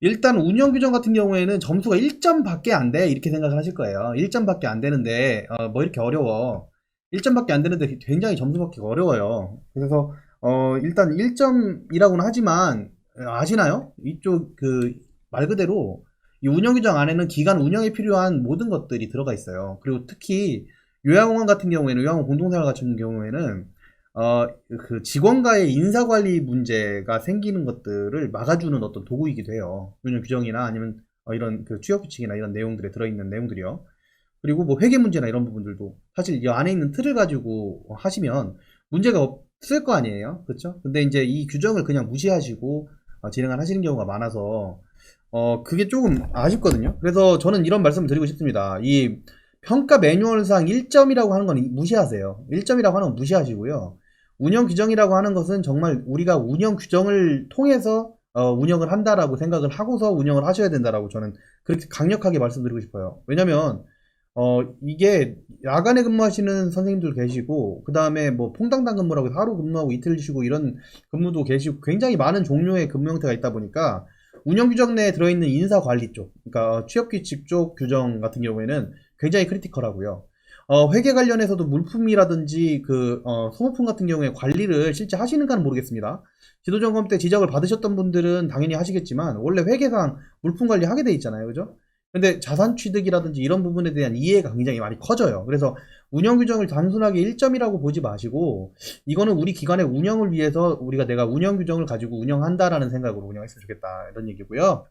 일단 운영 규정 같은 경우에는 점수가 1점밖에 안 돼. 이렇게 생각을 하실 거예요. 1점밖에 안 되는데, 뭐 이렇게 어려워. 1점밖에 안 되는데 굉장히 점수 받기가 어려워요. 그래서, 일단 1점이라고는 하지만, 아시나요? 이쪽 말 그대로 이 운영 규정 안에는 기간 운영에 필요한 모든 것들이 들어가 있어요. 그리고 특히 요양원 같은 경우에는, 요양원 공동생활 같은 경우에는, 직원과의 인사관리 문제가 생기는 것들을 막아주는 어떤 도구이기도 해요. 운영 규정이나 아니면 이런 취업 규칙이나 이런 내용들에 들어있는 내용들이요. 그리고 뭐 회계 문제나 이런 부분들도 사실 이 안에 있는 틀을 가지고 하시면 문제가 없을 거 아니에요. 그렇죠? 근데 이제 이 규정을 그냥 무시하시고 진행을 하시는 경우가 많아서 그게 조금 아쉽거든요. 그래서 저는 이런 말씀을 드리고 싶습니다. 이 평가 매뉴얼상 1점이라고 하는 건 무시하세요. 1점이라고 하는 건 무시하시고요. 운영 규정이라고 하는 것은 정말 우리가 운영 규정을 통해서 운영을 한다라고 생각을 하고서 운영을 하셔야 된다라고 저는 그렇게 강력하게 말씀드리고 싶어요. 왜냐면 이게 야간에 근무하시는 선생님들 계시고 그 다음에 뭐 퐁당당 근무라고 해서 하루 근무하고 이틀 쉬고 이런 근무도 계시고 굉장히 많은 종류의 근무 형태가 있다 보니까 운영 규정 내에 들어있는 인사 관리 쪽, 그러니까 취업 규칙 쪽 규정 같은 경우에는 굉장히 크리티컬하고요. 회계 관련해서도 물품이라든지 소모품 같은 경우에 관리를 실제 하시는가는 모르겠습니다. 지도점검 때 지적을 받으셨던 분들은 당연히 하시겠지만 원래 회계상 물품 관리 하게 돼 있잖아요, 그죠? 근데 자산 취득이라든지 이런 부분에 대한 이해가 굉장히 많이 커져요. 그래서 운영 규정을 단순하게 1점이라고 보지 마시고 이거는 우리 기관의 운영을 위해서 내가 운영 규정을 가지고 운영한다라는 생각으로 운영했으면 좋겠다 이런 얘기고요.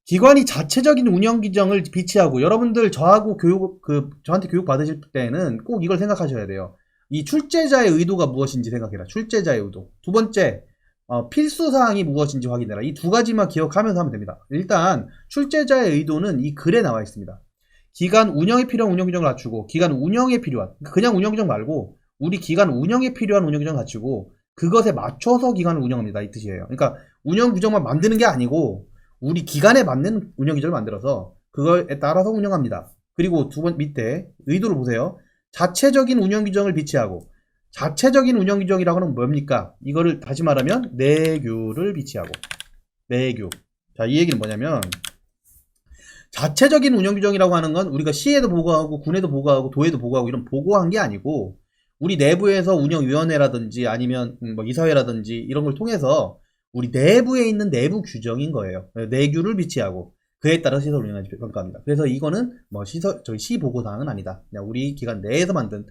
기관이 자체적인 운영 규정을 비치하고 여러분들 저한테 교육 받으실 때는 꼭 이걸 생각하셔야 돼요. 이 출제자의 의도가 무엇인지 생각해라. 출제자의 의도. 두 번째, 필수 사항이 무엇인지 확인해라. 이 두 가지만 기억하면서 하면 됩니다. 일단 출제자의 의도는 이 글에 나와 있습니다. 기간 운영에 필요한 운영 규정을 갖추고 기간 운영에 필요한 그냥 운영 규정 말고 우리 기간 운영에 필요한 운영 규정을 갖추고 그것에 맞춰서 기간을 운영합니다. 이 뜻이에요. 그러니까 운영 규정만 만드는 게 아니고 우리 기간에 맞는 운영 규정을 만들어서 그거에 따라서 운영합니다. 그리고 두 번 밑에 의도를 보세요. 자체적인 운영 규정을 비치하고 자체적인 운영 규정이라고 하는 뭡니까? 이거를 다시 말하면 내규를 비치하고 내규. 자, 이 얘기는 뭐냐면 자체적인 운영 규정이라고 하는 건 우리가 시에도 보고하고 군에도 보고하고 도에도 보고하고 이런 보고한 게 아니고 우리 내부에서 운영위원회라든지 아니면 뭐 이사회라든지 이런 걸 통해서 우리 내부에 있는 내부 규정인 거예요. 내규를 비치하고 그에 따라 시설 운영하는 평가합니다. 그래서 이거는 뭐 시 보고 사항은 아니다. 그냥 우리 기관 내에서 만든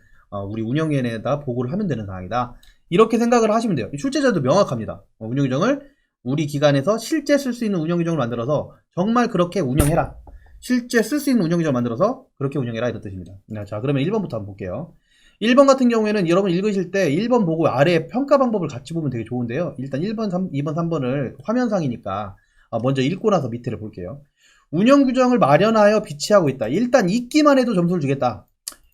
우리 운영위원회에다 보고를 하면 되는 사항이다. 이렇게 생각을 하시면 돼요. 출제자도 명확합니다. 운영 규정을 우리 기관에서 실제 쓸 수 있는 운영 규정을 만들어서 정말 그렇게 운영해라. 실제 쓸 수 있는 운영 규정을 만들어서 그렇게 운영해라 이런 뜻입니다. 자, 그러면 1번부터 한번 볼게요. 1번 같은 경우에는 여러분 읽으실 때 1번 보고 아래에 평가 방법을 같이 보면 되게 좋은데요. 일단 1번, 2번, 3번을 화면상이니까 먼저 읽고 나서 밑에를 볼게요. 운영 규정을 마련하여 비치하고 있다. 일단 읽기만 해도 점수를 주겠다.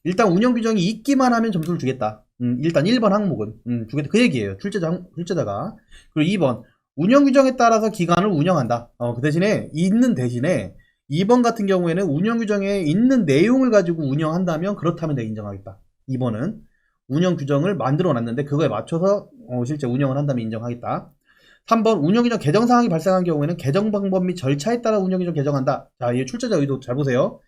일단 운영 규정이 있기만 하면 점수를 주겠다. 일단 1번 항목은 주겠다. 그 얘기예요. 출제자가. 그리고 2번 운영 규정에 따라서 기간을 운영한다. 그 대신에 있는 대신에 2번 같은 경우에는 운영 규정에 있는 내용을 가지고 운영한다면 그렇다면 내가 인정하겠다. 2번은 운영 규정을 만들어 놨는데 그거에 맞춰서 실제 운영을 한다면 인정하겠다. 3번 운영 규정 개정 사항이 발생한 경우에는 개정 방법 및 절차에 따라 운영 규정 개정한다. 자, 이 출제자 의도 잘 보세요.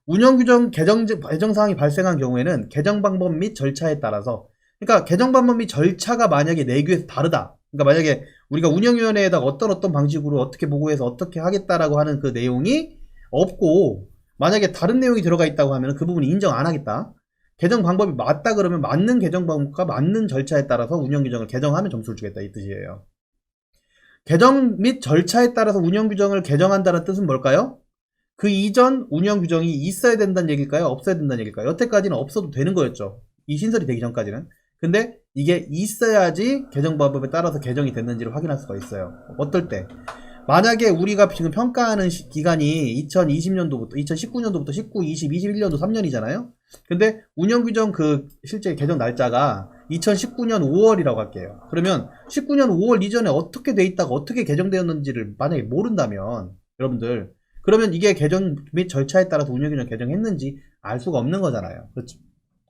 운영 규정 개정 사항이 발생한 경우에는 개정 방법 및 절차에 따라서 그러니까 개정 방법 및 절차가 만약에 내규에서 다르다. 그러니까 만약에 우리가 운영위원회에다가 어떤 방식으로 어떻게 보고해서 어떻게 하겠다라고 하는 그 내용이 없고 만약에 다른 내용이 들어가 있다고 하면 그 부분을 인정 안 하겠다. 개정 방법이 맞다 그러면 맞는 개정 방법과 맞는 절차에 따라서 운영 규정을 개정하면 점수를 주겠다 이 뜻이에요. 개정 및 절차에 따라서 운영 규정을 개정한다는 뜻은 뭘까요? 그 이전 운영 규정이 있어야 된다는 얘기일까요? 없어야 된다는 얘기일까요? 여태까지는 없어도 되는 거였죠. 이 신설이 되기 전까지는. 근데 이게 있어야지 개정 방법에 따라서 개정이 됐는지를 확인할 수가 있어요. 어떨 때? 만약에 우리가 지금 평가하는 기간이 2020년도부터 2019년도부터 19, 20, 21년도 3년이잖아요. 근데 운영 규정 실제 개정 날짜가 2019년 5월이라고 할게요. 그러면 19년 5월 이전에 어떻게 돼 있다가 어떻게 개정되었는지를 만약에 모른다면 여러분들 그러면 이게 개정 및 절차에 따라서 운영 규정 개정했는지 알 수가 없는 거잖아요. 그렇죠?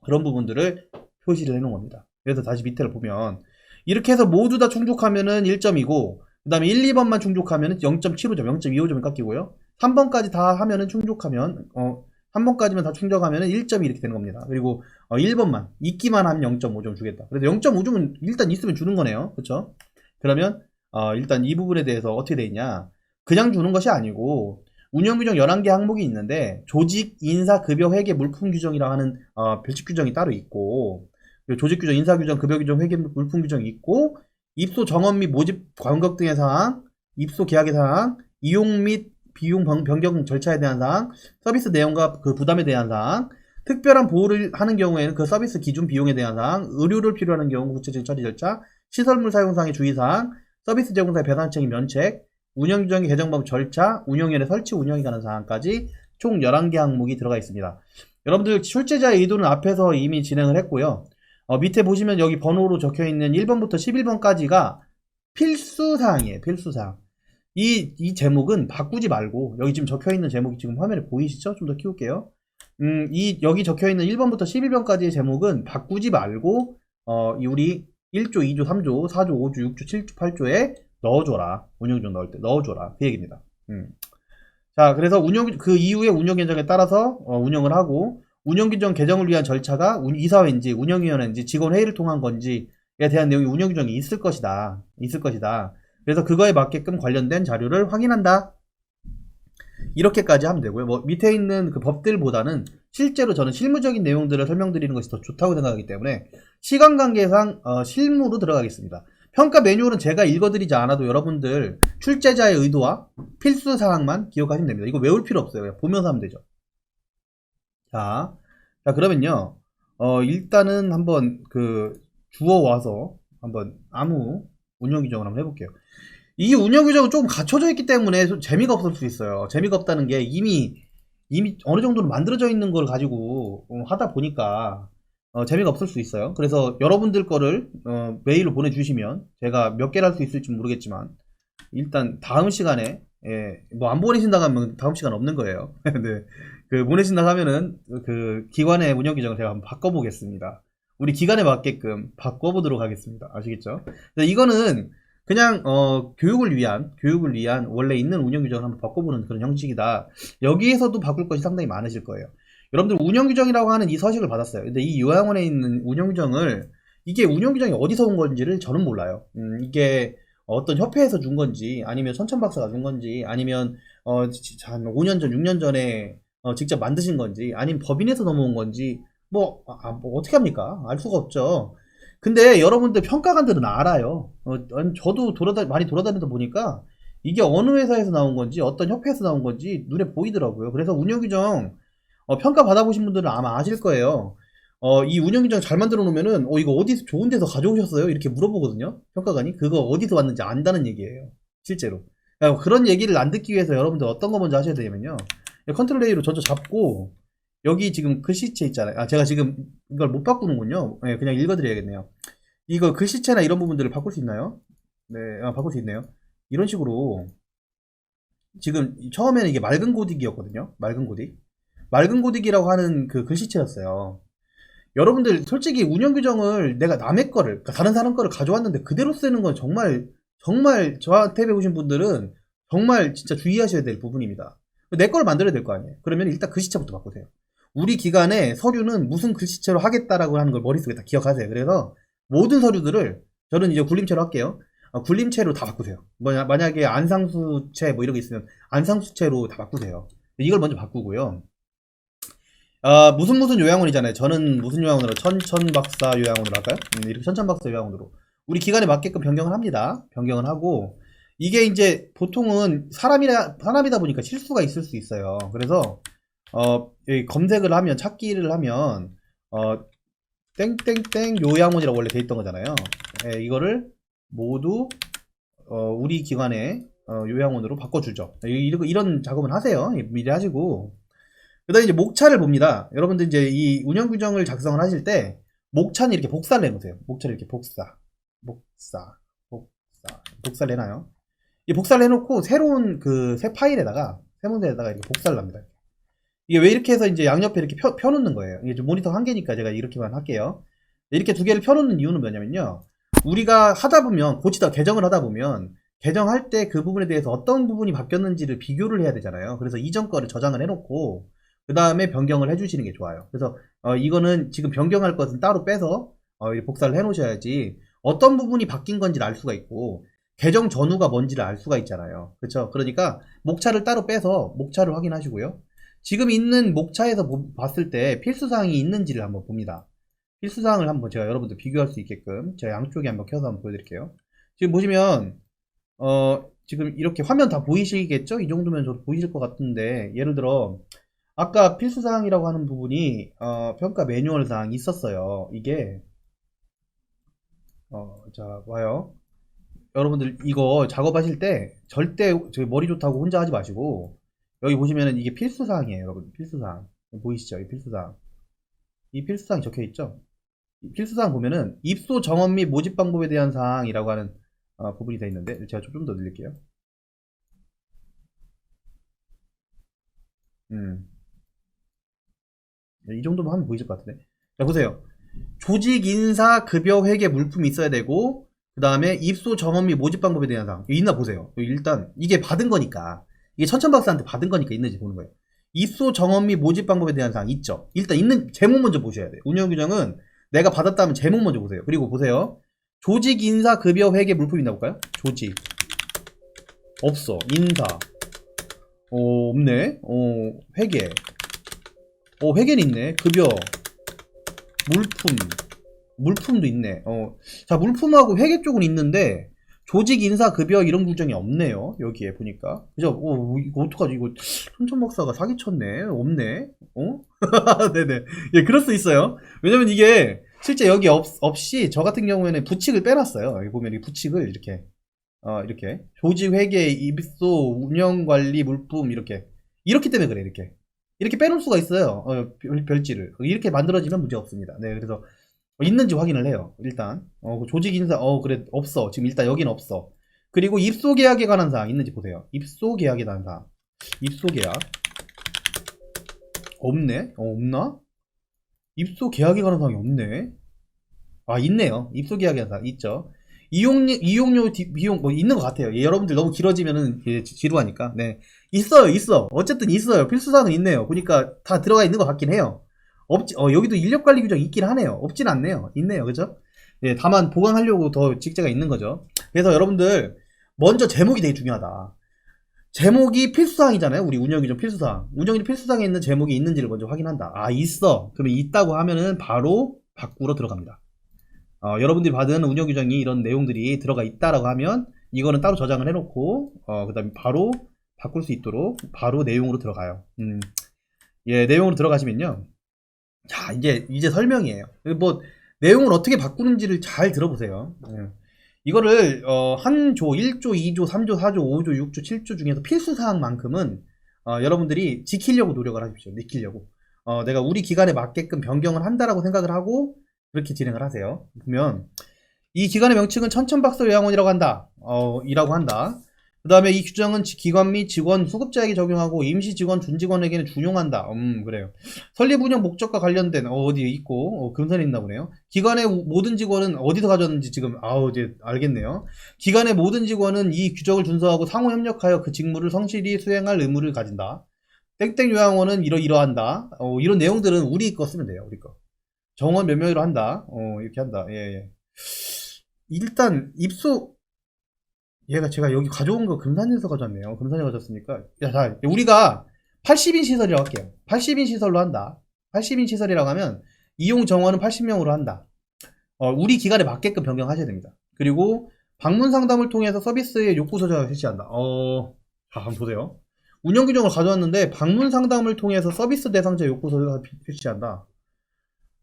그런 부분들을 표시를 해 놓은 겁니다. 그래서 다시 밑에를 보면 이렇게 해서 모두 다 충족하면은 1점이고 그 다음에 1, 2번만 충족하면 0.75점, 0.25점이 깎이고요. 3번까지 다 하면은 충족하면, 3번까지만 다 충족하면은 1점이 이렇게 되는 겁니다. 그리고 1번만, 있기만 하면 0.5점 주겠다. 그래서 0.5점은 일단 있으면 주는 거네요. 그쵸? 그러면, 일단 이 부분에 대해서 어떻게 돼 있냐. 그냥 주는 것이 아니고, 운영규정 11개 항목이 있는데, 조직, 인사, 급여, 회계, 물품 규정이라 하는, 별칙 규정이 따로 있고, 조직 규정, 인사 규정, 급여 규정, 회계, 물품 규정이 있고, 입소 정원 및 모집 간격 등의 사항, 입소 계약의 사항, 이용 및 비용 변경 절차에 대한 사항, 서비스 내용과 그 부담에 대한 사항, 특별한 보호를 하는 경우에는 그 서비스 기준 비용에 대한 사항, 의료를 필요하는 경우 구체적 처리 절차, 시설물 사용 사항의 주의사항, 서비스 제공사의 배상책임 면책, 운영규정의 개정 방법 절차, 운영위원회 설치 운영에 관한 사항까지 총 11개 항목이 들어가 있습니다. 여러분들 출제자의 의도는 앞에서 이미 진행을 했고요. 밑에 보시면 여기 번호로 적혀있는 1번부터 11번까지가 필수사항이에요. 필수사항. 이 제목은 바꾸지 말고, 여기 지금 적혀있는 제목이 지금 화면에 보이시죠? 좀 더 키울게요. 여기 적혀있는 1번부터 11번까지의 제목은 바꾸지 말고, 우리 1조, 2조, 3조, 4조, 5조, 6조, 7조, 8조에 넣어줘라. 운영규정 넣을 때 넣어줘라. 그 얘기입니다. 자, 그래서 그 이후에 운영규정에 따라서 운영을 하고, 운영규정 개정을 위한 절차가 이사회인지 운영위원회인지 직원회의를 통한 건지에 대한 내용이 운영규정이 있을 것이다. 있을 것이다. 그래서 그거에 맞게끔 관련된 자료를 확인한다. 이렇게까지 하면 되고요. 뭐 밑에 있는 그 법들보다는 실제로 저는 실무적인 내용들을 설명드리는 것이 더 좋다고 생각하기 때문에 시간 관계상 실무로 들어가겠습니다. 평가 매뉴얼은 제가 읽어드리지 않아도 여러분들 출제자의 의도와 필수 사항만 기억하시면 됩니다. 이거 외울 필요 없어요. 그냥 보면서 하면 되죠. 자 그러면요. 일단은 한번 주워 와서 한번 아무 운영 규정을 한번 해볼게요. 이 운영 규정은 조금 갖춰져 있기 때문에 재미가 없을 수 있어요. 재미가 없다는 게 이미 어느 정도는 만들어져 있는 걸 가지고 하다 보니까 재미가 없을 수 있어요. 그래서 여러분들 거를 메일로 보내주시면 제가 몇 개를 할 수 있을지 모르겠지만 일단 다음 시간에 뭐 안 보내신다고 하면 다음 시간 없는 거예요. 네. 보내신다고 하면은 기관의 운영 규정을 제가 한번 바꿔보겠습니다. 우리 기간에 맞게끔 바꿔보도록 하겠습니다. 아시겠죠? 이거는 그냥 교육을 위한 원래 있는 운영 규정을 한번 바꿔보는 그런 형식이다. 여기에서도 바꿀 것이 상당히 많으실 거예요. 여러분들 운영 규정이라고 하는 이 서식을 받았어요. 근데 이 요양원에 있는 운영 규정을 이게 운영 규정이 어디서 온 건지를 저는 몰라요. 이게 어떤 협회에서 준 건지 아니면 선천박사가 준 건지 아니면 한 5년 전, 6년 전에 직접 만드신 건지 아니면 법인에서 넘어온 건지 뭐 어떻게 합니까? 알 수가 없죠. 근데 여러분들 평가관들은 알아요. 저도 많이 돌아다니다 보니까 이게 어느 회사에서 나온 건지 어떤 협회에서 나온 건지 눈에 보이더라고요. 그래서 운영규정 평가 받아보신 분들은 아마 아실 거예요. 이 운영규정 잘 만들어 놓으면은 이거 어디서 좋은 데서 가져오셨어요? 이렇게 물어보거든요. 평가관이. 그거 어디서 왔는지 안다는 얘기예요. 실제로. 그런 얘기를 안 듣기 위해서 여러분들 어떤 거 먼저 하셔야 되냐면요. 컨트롤 A로 저도 잡고 여기 지금 글씨체 있잖아요. 제가 지금 이걸 못 바꾸는군요. 네, 그냥 읽어드려야겠네요. 이거 글씨체나 이런 부분들을 바꿀 수 있나요? 네, 바꿀 수 있네요. 이런 식으로 지금 처음에는 이게 맑은 고딕이었거든요. 맑은 고딕. 맑은 고딕이라고 하는 그 글씨체였어요. 여러분들 솔직히 운영 규정을 내가 남의 거를, 그러니까 다른 사람 거를 가져왔는데 그대로 쓰는 건 정말 저한테 배우신 분들은 정말 진짜 주의하셔야 될 부분입니다. 내 거를 만들어야 될 거 아니에요. 그러면 일단 글씨체부터 바꾸세요. 우리 기관의 서류는 무슨 글씨체로 하겠다라고 하는 걸 머릿속에 다 기억하세요. 그래서 모든 서류들을 저는 이제 굴림체로 할게요. 굴림체로 다 바꾸세요. 만약에 안상수체 뭐 이런 게 있으면 안상수체로 다 바꾸세요. 이걸 먼저 바꾸고요. 무슨 요양원이잖아요. 저는 무슨 요양원으로 천천박사 요양원으로 할까요? 이렇게 천천박사 요양원으로 우리 기관에 맞게끔 변경을 합니다. 변경을 하고 이게 이제 보통은 사람이다 보니까 실수가 있을 수 있어요. 그래서 여기 검색을 하면 찾기를 하면 땡땡땡 요양원이라고 원래 돼 있던 거잖아요. 이거를 모두 우리 기관의 요양원으로 바꿔주죠. 이런 작업은 하세요. 미리 하시고 그 다음에 이제 목차를 봅니다. 여러분들 이제 이 운영 규정을 작성을 하실 때 목차는 이렇게 복사를 해놓으세요. 목차를 이렇게 복사를 해놔요. 이 복사를 해놓고 새로운 새 파일에다가 새 문서에다가 이렇게 복사를 합니다. 이게 왜 이렇게 해서 이제 양옆에 이렇게 펴놓는 거예요. 이게 좀 모니터 한계니까 제가 이렇게만 할게요. 이렇게 두 개를 펴놓는 이유는 뭐냐면요. 우리가 하다 보면 개정을 하다 보면 개정할 때 그 부분에 대해서 어떤 부분이 바뀌었는지를 비교를 해야 되잖아요. 그래서 이전 거를 저장을 해놓고 그 다음에 변경을 해주시는 게 좋아요. 그래서 이거는 지금 변경할 것은 따로 빼서 복사를 해놓으셔야지 어떤 부분이 바뀐 건지를 알 수가 있고 개정 전후가 뭔지를 알 수가 있잖아요. 그렇죠? 그러니까 목차를 따로 빼서 목차를 확인하시고요. 지금 있는 목차에서 봤을 때 필수사항이 있는지를 한번 봅니다. 필수사항을 한번 제가 여러분들 비교할 수 있게끔 제가 양쪽에 한번 켜서 한번 보여드릴게요. 지금 보시면 지금 이렇게 화면 다 보이시겠죠? 이 정도면 저도 보이실 것 같은데 예를 들어 아까 필수사항이라고 하는 부분이 평가 매뉴얼 사항이 있었어요. 이게 자 와요. 여러분들 이거 작업하실 때 절대 저기 머리 좋다고 혼자 하지 마시고 여기 보시면은 이게 필수사항이에요. 여러분 필수사항 보이시죠? 이 필수사항 이 필수사항이 적혀있죠? 이 필수사항 보면은 입소 정원 및 모집 방법에 대한 사항이라고 하는 부분이 되어 있는데 제가 좀 더 늘릴게요. 이 정도만 하면 보이실 것 같은데. 자, 보세요. 조직 인사 급여 회계 물품이 있어야 되고, 그 다음에 입소 정원 및 모집 방법에 대한 사항. 여기 있나 보세요. 여기 일단, 이게 받은 거니까. 이게 천천박사한테 받은 거니까 있는지 보는 거예요. 입소 정원 및 모집 방법에 대한 사항 있죠. 일단 있는, 제목 먼저 보셔야 돼요. 운영규정은 내가 받았다면 제목 먼저 보세요. 그리고 보세요. 조직 인사 급여 회계 물품이 있나 볼까요? 조직. 없어. 인사. 없네. 회계. 회계는 있네. 급여. 물품. 물품도 있네. 자, 물품하고 회계 쪽은 있는데, 조직 인사 급여 이런 규정이 없네요. 여기에 보니까. 그죠? 이거 어떡하지? 이거, 손천박사가 사기쳤네. 없네. 네네. 예, 그럴 수 있어요. 왜냐면 이게, 실제 여기 없이, 저 같은 경우에는 부칙을 빼놨어요. 여기 보면 이 부칙을 이렇게, 이렇게. 조직 회계, 입소, 운영 관리, 물품, 이렇게. 이렇기 때문에 그래, 이렇게. 이렇게 빼놓을 수가 있어요. 별지를. 이렇게 만들어지면 문제 없습니다. 네, 그래서 있는지 확인을 해요. 일단 조직 인사 그래 없어. 지금 일단 여기는 없어. 그리고 입소 계약에 관한 사항 있는지 보세요. 입소 계약에 관한 사항. 입소 계약 없네. 없나? 입소 계약에 관한 사항이 없네. 있네요. 입소 계약에 관한 사항 있죠. 이용료 비용 뭐 있는 것 같아요. 여러분들 너무 길어지면은 지루하니까. 네. 있어. 어쨌든 있어요. 필수사항은 있네요. 보니까 다 들어가 있는 것 같긴 해요. 여기도 인력관리 규정 있긴 하네요. 없진 않네요. 있네요. 그죠? 예, 다만 보강하려고 더 직제가 있는 거죠. 그래서 여러분들, 먼저 제목이 되게 중요하다. 제목이 필수사항이잖아요. 우리 운영규정 필수사항. 운영규정 필수사항에 있는 제목이 있는지를 먼저 확인한다. 있어. 그러면 있다고 하면은 바로 바꾸러 들어갑니다. 여러분들이 받은 운영규정이 이런 내용들이 들어가 있다라고 하면 이거는 따로 저장을 해놓고 그 다음에 바로 바꿀 수 있도록 바로 내용으로 들어가요. 예, 내용으로 들어가시면요. 자, 이제 설명이에요. 뭐 내용을 어떻게 바꾸는지를 잘 들어보세요. 예. 이거를 한 조, 1조, 2조, 3조, 4조, 5조, 6조, 7조 중에서 필수사항만큼은 여러분들이 지키려고 노력을 하십시오. 지키려고. 내가 우리 기간에 맞게끔 변경을 한다라고 생각을 하고 그렇게 진행을 하세요. 보면 이 기관의 명칭은 천천박사요양원이라고 한다. 이라고 한다. 그 다음에 이 규정은 기관 및 직원, 수급자에게 적용하고 임시 직원, 준직원에게는 준용한다. 그래요. 설립 운영 목적과 관련된 어디에 있고 금선에 있나 보네요. 기관의 모든 직원은 어디서 가져왔는지 지금 이제 알겠네요. 기관의 모든 직원은 이 규정을 준수하고 상호 협력하여 그 직무를 성실히 수행할 의무를 가진다. 땡땡 요양원은 이러한다. 이런 내용들은 우리 거 쓰면 돼요. 우리 거. 정원 몇 명으로 한다. 이렇게 한다. 예. 일단 입소 제가 여기 가져온 거 금산에서 가져왔네요. 금산에 가져왔으니까 자, 우리가 80인 시설이라고 할게요. 80인 시설로 한다. 80인 시설이라고 하면 이용 정원은 80명으로 한다. 우리 기간에 맞게끔 변경하셔야 됩니다. 그리고 방문 상담을 통해서 서비스의 욕구 소장을 실시한다. 자, 한번 보세요. 운영 규정을 가져왔는데 방문 상담을 통해서 서비스 대상자 욕구 소장을 실시한다.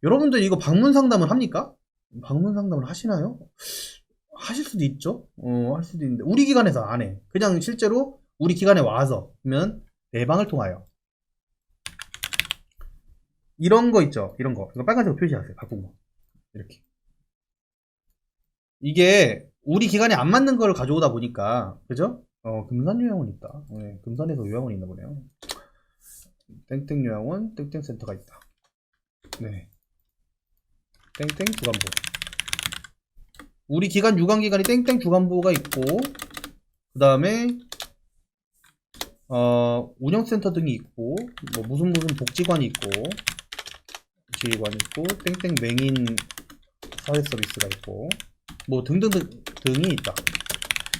여러분들 이거 방문 상담을 합니까? 방문 상담을 하시나요? 하실 수도 있죠. 할 수도 있는데 우리 기관에서 안 해. 그냥 실제로 우리 기관에 와서 그러면 내방을 통하여 이런 거 있죠. 이런 거. 이거 빨간색으로 표시하세요. 바꾼 거. 이렇게. 이게 우리 기관에 안 맞는 걸 가져오다 보니까 그죠? 금산 요양원 있다. 네, 금산에서 요양원이 있나 보네요. 땡땡 요양원, 땡땡 센터가 있다. 네. 땡땡 주간부. 우리 기관 유관기관이 땡땡 주간부가 있고 그 다음에 운영센터 등이 있고, 뭐 무슨 복지관이 있고, 지휘관이 있고, 땡땡 맹인 사회 서비스가 있고, 뭐 등등등이 있다.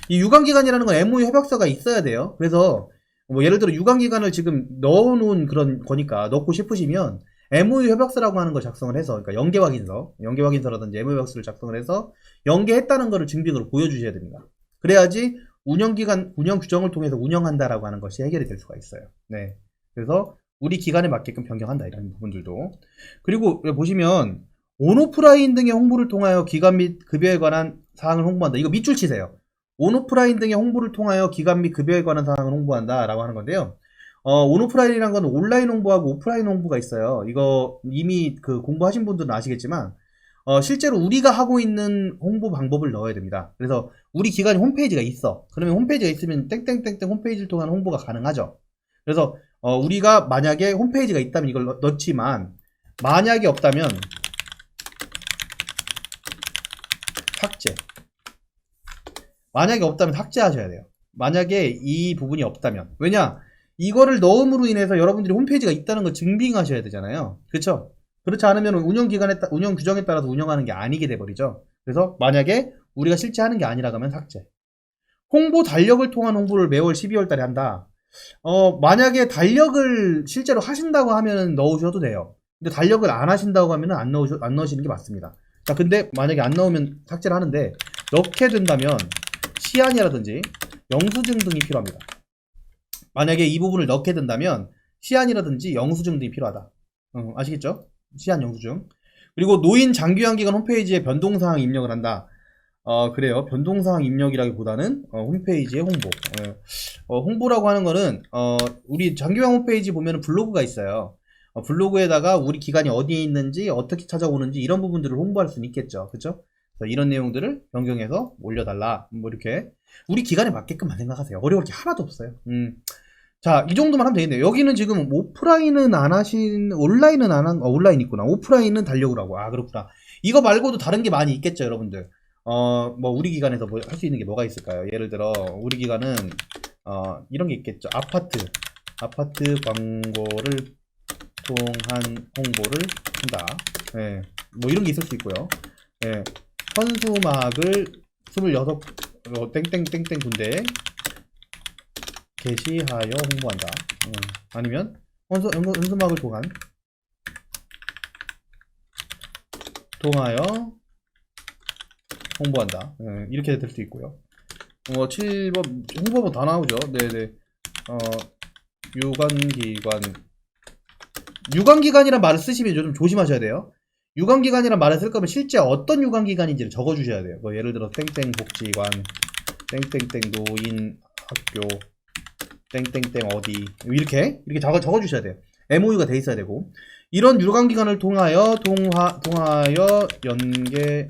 이 유관기관이라는 건 MOU 협약서가 있어야 돼요. 그래서 뭐 예를 들어 유관기관을 지금 넣어놓은 그런 거니까 넣고 싶으시면 MOU 협약서라고 하는 걸 작성을 해서, 그러니까 연계확인서라든지 MOU 협약서를 작성을 해서 연계했다는 것을 증빙으로 보여주셔야 됩니다. 그래야지 운영 규정을 통해서 운영한다라고 하는 것이 해결이 될 수가 있어요. 네. 그래서 우리 기간에 맞게끔 변경한다, 이런 부분들도. 그리고 보시면 온오프라인 등의 홍보를 통하여 기간 및 급여에 관한 사항을 홍보한다. 이거 밑줄 치세요. 온오프라인 등의 홍보를 통하여 기간 및 급여에 관한 사항을 홍보한다 라고 하는 건데요. 온오프라인이라는 건 온라인 홍보하고 오프라인 홍보가 있어요. 이거 이미 그 공부하신 분들은 아시겠지만 실제로 우리가 하고 있는 홍보 방법을 넣어야 됩니다. 그래서 우리 기관에 홈페이지가 있어. 그러면 홈페이지가 있으면 땡땡땡땡 홈페이지를 통한 홍보가 가능하죠. 그래서 우리가 만약에 홈페이지가 있다면 이걸 넣지만, 만약에 없다면 삭제. 만약에 없다면 삭제하셔야 돼요. 만약에 이 부분이 없다면. 왜냐? 이거를 넣음으로 인해서 여러분들이 홈페이지가 있다는 걸 증빙하셔야 되잖아요. 그쵸? 그렇지 않으면 운영 규정에 따라서 운영하는 게 아니게 돼버리죠. 그래서 만약에 우리가 실제 하는 게 아니라면 삭제. 홍보 달력을 통한 홍보를 매월 12월 달에 한다. 만약에 달력을 실제로 하신다고 하면 넣으셔도 돼요. 근데 달력을 안 하신다고 하면 안 넣으시는 게 맞습니다. 자, 근데 만약에 안 넣으면 삭제를 하는데, 넣게 된다면 시안이라든지 영수증 등이 필요합니다. 만약에 이 부분을 넣게 된다면 시안이라든지 영수증 등이 필요하다. 아시겠죠? 시안, 영수증. 그리고 노인 장기환기관 홈페이지에 변동사항 입력을 한다. 그래요. 변동사항 입력이라기보다는 홈페이지의 홍보. 홍보라고 하는 거는 우리 장기환 홈페이지 보면 블로그가 있어요. 블로그에다가 우리 기관이 어디에 있는지, 어떻게 찾아오는지, 이런 부분들을 홍보할 수는 있겠죠. 그쵸? 이런 내용들을 변경해서 올려달라. 뭐 이렇게 우리 기관에 맞게끔만 생각하세요. 어려울 게 하나도 없어요. 자, 이 정도만 하면 되겠네요. 여기는 지금 오프라인은 안 하신, 온라인은 안 한, 온라인 있구나. 오프라인은 달력을 하고. 아, 그렇구나. 이거 말고도 다른 게 많이 있겠죠, 여러분들. 뭐 우리 기관에서 뭐 할 수 있는 게 뭐가 있을까요? 예를 들어 우리 기관은 이런 게 있겠죠. 아파트 광고를 통한 홍보를 한다. 예. 뭐 이런 게 있을 수 있고요. 예. 현수막을 26 땡땡땡땡 군데 게시하여 홍보한다. 아니면 현수막을 통하여 홍보한다. 이렇게 될 수 있고요. 7번 홍보법 다 나오죠. 네네. 유관기관이란 말을 쓰시면 좀 조심하셔야 돼요. 유관기관이란 말을 쓸 거면 실제 어떤 유관기관인지를 적어주셔야 돼요. 뭐 예를 들어 땡땡 복지관, 땡땡땡 노인 학교, 땡땡땡 어디, 이렇게 적어주셔야 돼요. MOU가 돼 있어야 되고, 이런 유관기관을 통하여 연계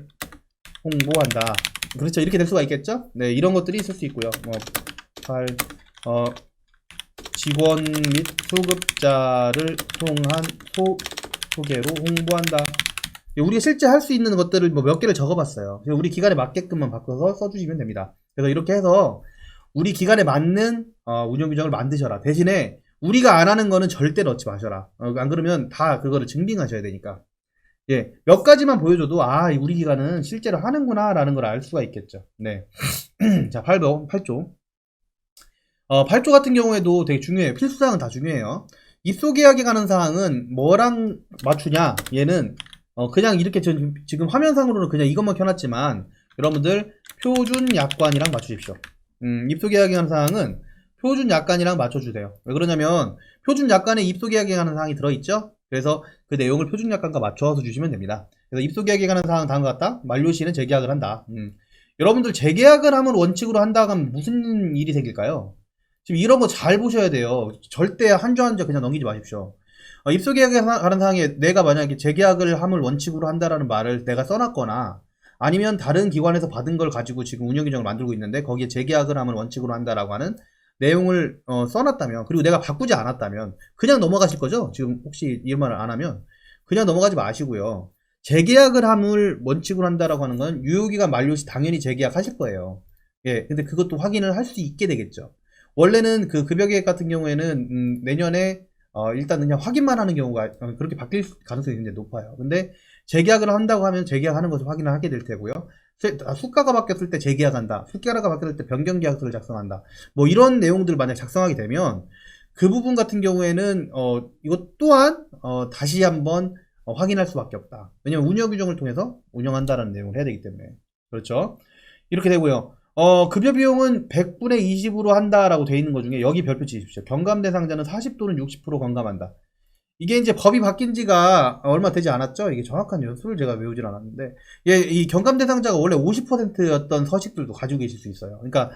홍보한다. 그렇죠. 이렇게 될 수가 있겠죠. 네, 이런 것들이 있을 수 있고요. 직원 및 소급자를 통한 소개로 홍보한다. 우리가 실제 할 수 있는 것들을 뭐 몇 개를 적어봤어요. 우리 기간에 맞게끔만 바꿔서 써주시면 됩니다. 그래서 이렇게 해서 우리 기간에 맞는 운영 규정을 만드셔라. 대신에 우리가 안 하는 거는 절대 넣지 마셔라. 안 그러면 다 그거를 증빙하셔야 되니까. 예, 몇 가지만 보여줘도 우리 기관은 실제로 하는구나 라는 걸 알 수가 있겠죠. 네. 자, 8조 8조 같은 경우에도 되게 중요해요. 필수사항은 다 중요해요. 입소계약에 관한 사항은 뭐랑 맞추냐, 얘는 그냥 이렇게 지금 화면상으로는 그냥 이것만 켜놨지만 여러분들 표준 약관이랑 맞추십시오. 입소계약에 관한 사항은 표준 약관이랑 맞춰주세요. 왜 그러냐면 표준 약관에 입소계약에 관한 사항이 들어있죠. 그래서 그 내용을 표준 약관과 맞춰서 주시면 됩니다. 그래서 입소계약에 관한 사항 다음과 같다. 만료시에는 재계약을 한다. 여러분들 재계약을 하면 원칙으로 한다 하면 무슨 일이 생길까요? 지금 이런 거 잘 보셔야 돼요. 절대 한 줄 한 줄 그냥 넘기지 마십시오. 입소계약에 관한 사항에 내가 만약에 재계약을 함을 원칙으로 한다라는 말을 내가 써놨거나, 아니면 다른 기관에서 받은 걸 가지고 지금 운영규정을 만들고 있는데 거기에 재계약을 함을 원칙으로 한다라고 하는 내용을 써놨다면, 그리고 내가 바꾸지 않았다면 그냥 넘어가실 거죠? 지금 혹시 이 말을 안 하면 그냥 넘어가지 마시고요. 재계약을 함을 원칙으로 한다라고 하는 건 유효기간 만료 시 당연히 재계약하실 거예요. 예, 근데 그것도 확인을 할 수 있게 되겠죠. 원래는 그 급여계획 같은 경우에는 내년에 일단 그냥 확인만 하는 경우가 그렇게 바뀔 가능성이 굉장히 높아요. 근데 재계약을 한다고 하면 재계약하는 것을 확인을 하게 될 테고요. 수가가 바뀌었을 때 재계약한다. 수가가 바뀌었을 때 변경계약서를 작성한다. 뭐 이런 내용들을 만약 작성하게 되면 그 부분 같은 경우에는 이것 또한 다시 한번 확인할 수밖에 없다. 왜냐면 운영 규정을 통해서 운영한다라는 내용을 해야 되기 때문에. 그렇죠? 이렇게 되고요. 급여 비용은 100분의 20으로 한다라고 되어 있는 것 중에 여기 별표 치십시오. 경감 대상자는 40 또는 60% 경감한다. 이게 이제 법이 바뀐 지가 얼마 되지 않았죠? 이게 정확한 연수를 제가 외우질 않았는데, 예, 이 경감 대상자가 원래 50%였던 서식들도 가지고 계실 수 있어요. 그러니까,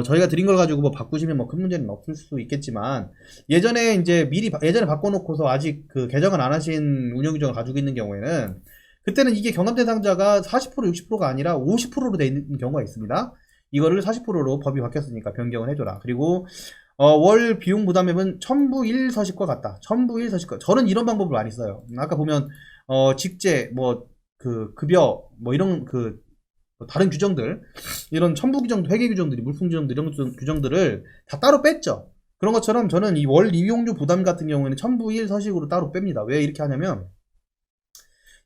저희가 드린 걸 가지고 뭐 바꾸시면 뭐 큰 문제는 없을 수 있겠지만, 예전에 이제 예전에 바꿔놓고서 아직 그 개정을 안 하신 운영규정을 가지고 있는 경우에는, 그때는 이게 경감 대상자가 40% 60%가 아니라 50%로 되어 있는 경우가 있습니다. 이거를 40%로 법이 바뀌었으니까 변경을 해줘라. 그리고 월 비용 부담액은 첨부 1서식과 같다. 첨부 1서식과. 저는 이런 방법을 많이 써요. 아까 보면 직제 뭐 그 급여 뭐 이런 그 다른 규정들 이런 첨부 규정들, 회계 규정들이 물품 규정들 이런 규정들을 다 따로 뺐죠. 그런 것처럼 저는 이 월 이용료 부담 같은 경우에는 첨부 1서식으로 따로 뺍니다. 왜 이렇게 하냐면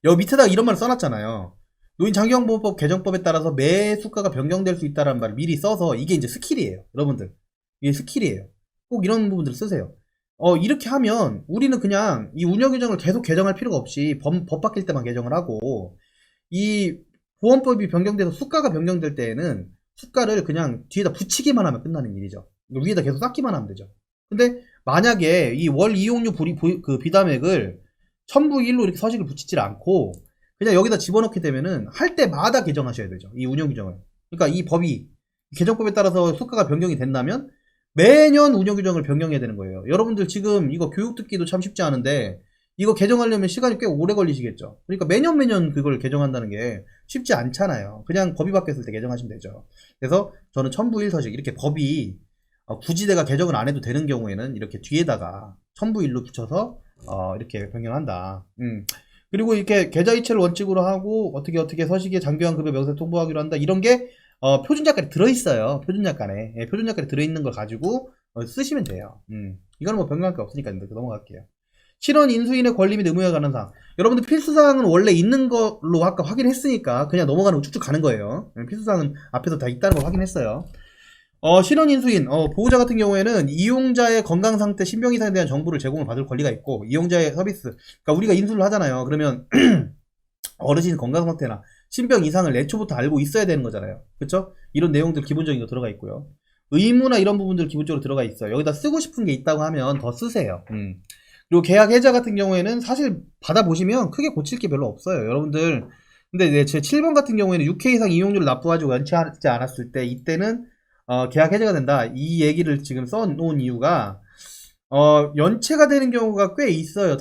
여기 밑에다가 이런 말을 써놨잖아요. 노인장기보험법 개정법에 따라서 매 수가가 변경될 수 있다는 말을 미리 써서 이게 이제 스킬이에요. 여러분들. 이게 스킬이에요. 꼭 이런 부분들을 쓰세요. 이렇게 하면 우리는 그냥 이 운영 규정을 계속 개정할 필요가 없이 법 바뀔 때만 개정을 하고 이 보험법이 변경돼서 수가가 변경될 때에는 수가를 그냥 뒤에다 붙이기만 하면 끝나는 일이죠. 위에다 계속 쌓기만 하면 되죠. 근데 만약에 이 월 이용료 그 비담액을 첨부 1로 이렇게 서식을 붙이질 않고 그냥 여기다 집어넣게 되면은 할 때마다 개정하셔야 되죠. 이 운영 규정을. 그러니까 이 법이 개정법에 따라서 수가가 변경이 된다면 매년 운영 규정을 변경해야 되는 거예요. 여러분들 지금 이거 교육 듣기도 참 쉽지 않은데 이거 개정하려면 시간이 꽤 오래 걸리시겠죠. 그러니까 매년 그걸 개정한다는 게 쉽지 않잖아요. 그냥 법이 바뀌었을 때 개정하시면 되죠. 그래서 저는 첨부 1서식 이렇게 법이 굳이 내가 개정을 안 해도 되는 경우에는 이렇게 뒤에다가 첨부 1로 붙여서 이렇게 변경한다. 그리고 이렇게 계좌이체를 원칙으로 하고 어떻게 서식에 장기간 급여 명세 통보하기로 한다. 이런 게 표준약관에 들어있어요. 표준약관에. 예, 표준약관에 들어있는 걸 가지고 쓰시면 돼요. 이거는 뭐 변경할 게 없으니까 넘어갈게요. 실원 인수인의 권리 및 의무에 관한 사항. 여러분들 필수사항은 원래 있는 걸로 아까 확인했으니까 그냥 넘어가는 거 쭉쭉 가는 거예요. 필수사항은 앞에서 다 있다는 걸 확인했어요. 실원 인수인, 보호자 같은 경우에는 이용자의 건강 상태, 신병 이상에 대한 정보를 제공을 받을 권리가 있고, 이용자의 서비스. 그러니까 우리가 인수를 하잖아요. 그러면 어르신 건강 상태나 신병 이상을 애초부터 알고 있어야 되는 거잖아요. 그쵸? 이런 내용들 기본적인 거 들어가 있고요. 의무나 이런 부분들 기본적으로 들어가 있어요. 여기다 쓰고 싶은 게 있다고 하면 더 쓰세요. 그리고 계약 해자 같은 경우에는 사실 받아보시면 크게 고칠 게 별로 없어요. 여러분들. 근데 네, 제 7번 같은 경우에는 6회 이상 이용료를 납부하지 않았을 때 이때는 계약 해제가 된다. 이 얘기를 지금 써놓은 이유가 연체가 되는 경우가 꽤 있어요.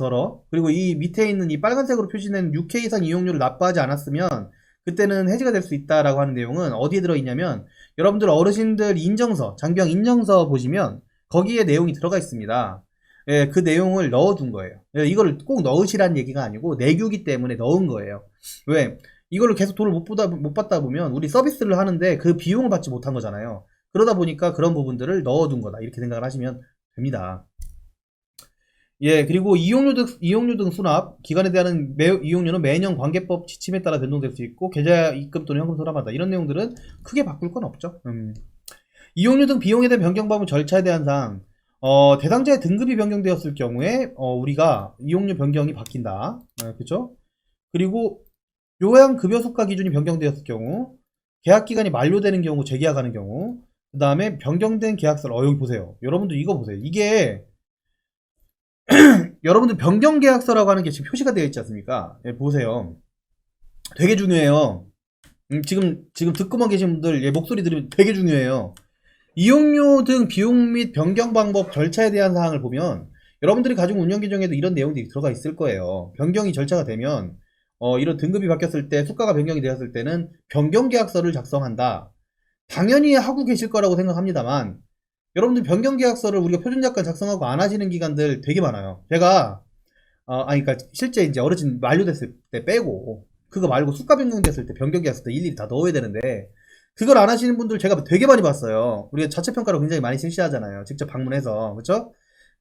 그리고 이 밑에 있는 이 빨간색으로 표시된 6회 이상 이용료를 납부하지 않았으면 그때는 해지가 될 수 있다라고 하는 내용은 어디에 들어있냐면 여러분들 어르신들 인정서, 장기형 인정서 보시면 거기에 내용이 들어가 있습니다. 예, 그 내용을 넣어둔 거예요. 예, 이거를 꼭 넣으시라는 얘기가 아니고 내규기 때문에 넣은 거예요. 왜? 이걸로 계속 돈을 못 받다 보면 우리 서비스를 하는데 그 비용을 받지 못한 거잖아요. 그러다 보니까 그런 부분들을 넣어둔 거다. 이렇게 생각을 하시면 됩니다. 예, 그리고 이용료 등 수납, 기간에 대한 이용료는 매년 관계법 지침에 따라 변동될 수 있고, 계좌 입금 또는 현금 수납한다. 이런 내용들은 크게 바꿀 건 없죠. 이용료 등 비용에 대한 변경 방법 절차에 대한 사항, 대상자의 등급이 변경되었을 경우에, 우리가 이용료 변경이 바뀐다. 그쵸? 그리고 요양급여수가 기준이 변경되었을 경우, 계약기간이 만료되는 경우, 재계약하는 경우, 그 다음에 변경된 계약서를, 여기 보세요. 여러분들 이거 보세요. 이게, 여러분들 변경계약서라고 하는 게 지금 표시가 되어 있지 않습니까? 예, 보세요. 되게 중요해요. 지금 듣고만 계신 분들, 예, 목소리 들으면 되게 중요해요. 이용료 등 비용 및 변경 방법 절차에 대한 사항을 보면, 여러분들이 가지고 운영 규정에도 이런 내용들이 들어가 있을 거예요. 변경이 절차가 되면, 이런 등급이 바뀌었을 때, 수가가 변경이 되었을 때는 변경계약서를 작성한다. 당연히 하고 계실 거라고 생각합니다만, 여러분들 변경계약서를 우리가 표준약관 작성하고 안 하시는 기간들 되게 많아요. 제가, 그러니까 실제 이제 어르신 만료됐을 때 빼고, 그거 말고 수가 변경됐을 때 변경계약서 일일이 다 넣어야 되는데, 그걸 안 하시는 분들 제가 되게 많이 봤어요. 우리가 자체평가로 굉장히 많이 실시하잖아요. 직접 방문해서. 그쵸?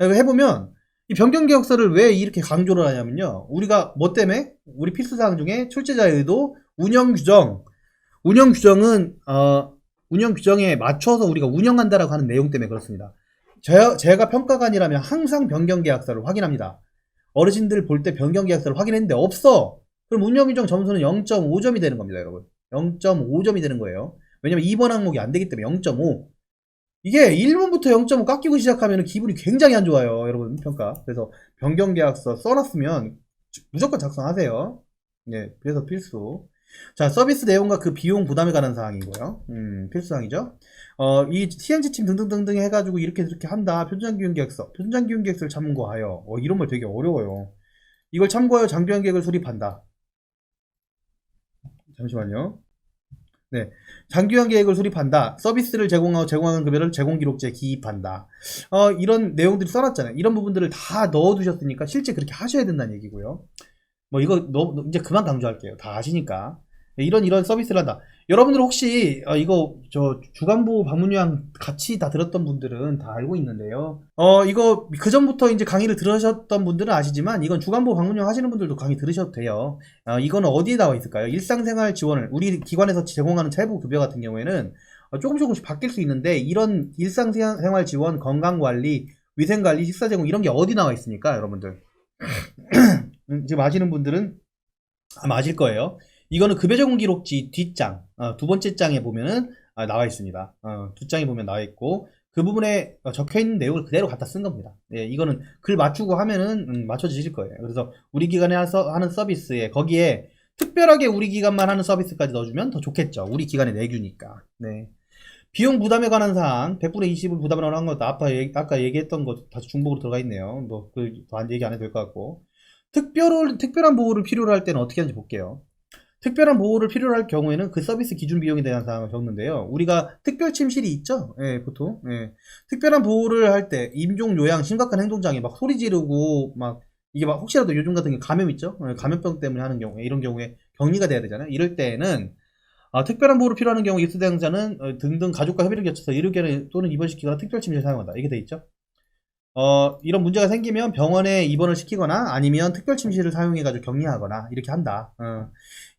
해보면, 이 변경계약서를 왜 이렇게 강조를 하냐면요. 우리가 뭐 때문에? 우리 필수사항 중에 출제자의 의도, 운영 규정은, 운영 규정에 맞춰서 우리가 운영한다라고 하는 내용 때문에 그렇습니다. 제가 평가관이라면 항상 변경계약서를 확인합니다. 어르신들 볼 때 변경계약서를 확인했는데 없어! 그럼 운영규정 점수는 0.5점이 되는 겁니다, 여러분. 0.5점이 되는 거예요. 왜냐면 2번 항목이 안 되기 때문에 0.5. 이게 1번부터 0.5 깎이고 시작하면 기분이 굉장히 안 좋아요, 여러분, 평가. 그래서 변경계약서 써놨으면 무조건 작성하세요. 네, 그래서 필수. 자, 서비스 내용과 그 비용 부담에 관한 사항이고요. 필수사항이죠. 이 TN지침 등등등등 해가지고 이렇게 한다. 표준장기운계약서를 참고하여. 이런 말 되게 어려워요. 이걸 참고하여 장기화 계획을 수립한다. 잠시만요. 네. 장기화 계획을 수립한다. 서비스를 제공하는 급여를 제공기록지에 기입한다. 이런 내용들이 써놨잖아요. 이런 부분들을 다 넣어두셨으니까 실제 그렇게 하셔야 된다는 얘기고요. 뭐 이거 이제 그만 강조할게요. 다 아시니까. 이런 서비스를 한다. 여러분들 혹시 이거 저 주간보호 방문요약 같이 다 들었던 분들은 다 알고 있는데요. 이거 그 전부터 이제 강의를 들으셨던 분들은 아시지만 이건 주간보호 방문요약 하시는 분들도 강의 들으셔도 돼요. 이거는 어디에 나와 있을까요? 일상생활 지원을 우리 기관에서 제공하는 체부급여 같은 경우에는 조금씩 바뀔 수 있는데 이런 일상생활 지원, 건강관리, 위생관리, 식사제공 이런 게 어디 나와 있습니까, 여러분들? 지금 아시는 분들은 아마 아실 거예요. 이거는 급여 제공 기록지 뒷장, 두 번째 장에 보면은 나와 있습니다. 두 장에 보면 나와 있고 그 부분에 적혀 있는 내용을 그대로 갖다 쓴 겁니다. 예, 이거는 글 맞추고 하면은 맞춰지실 거예요. 그래서 우리 기관에 하는 서비스에 거기에 특별하게 우리 기관만 하는 서비스까지 넣어주면 더 좋겠죠. 우리 기관의 내규니까. 네. 비용 부담에 관한 사항, 100분의 20을 부담을 한 것도 아까 얘기했던 것 다시 중복으로 들어가 있네요. 뭐, 얘기 안 해도 될 것 같고. 특별한 보호를 필요로 할 때는 어떻게 하는지 볼게요. 특별한 보호를 필요로 할 경우에는 그 서비스 기준 비용에 대한 사항을 적는데요. 우리가 특별 침실이 있죠? 예, 보통. 예. 특별한 보호를 할 때, 임종, 요양, 심각한 행동장애, 막 소리 지르고, 이게 혹시라도 요즘 같은 게 감염 있죠? 예, 감염병 때문에 하는 경우에, 이런 경우에 격리가 돼야 되잖아요. 이럴 때는, 특별한 보호를 필요하는 경우 입수 대상자는 등등 가족과 협의를 거쳐서 의료기관 또는 입원시키거나 특별 침실을 사용한다. 이게 돼 있죠? 이런 문제가 생기면 병원에 입원을 시키거나 아니면 특별 침실을 사용해가지고 격리하거나 이렇게 한다.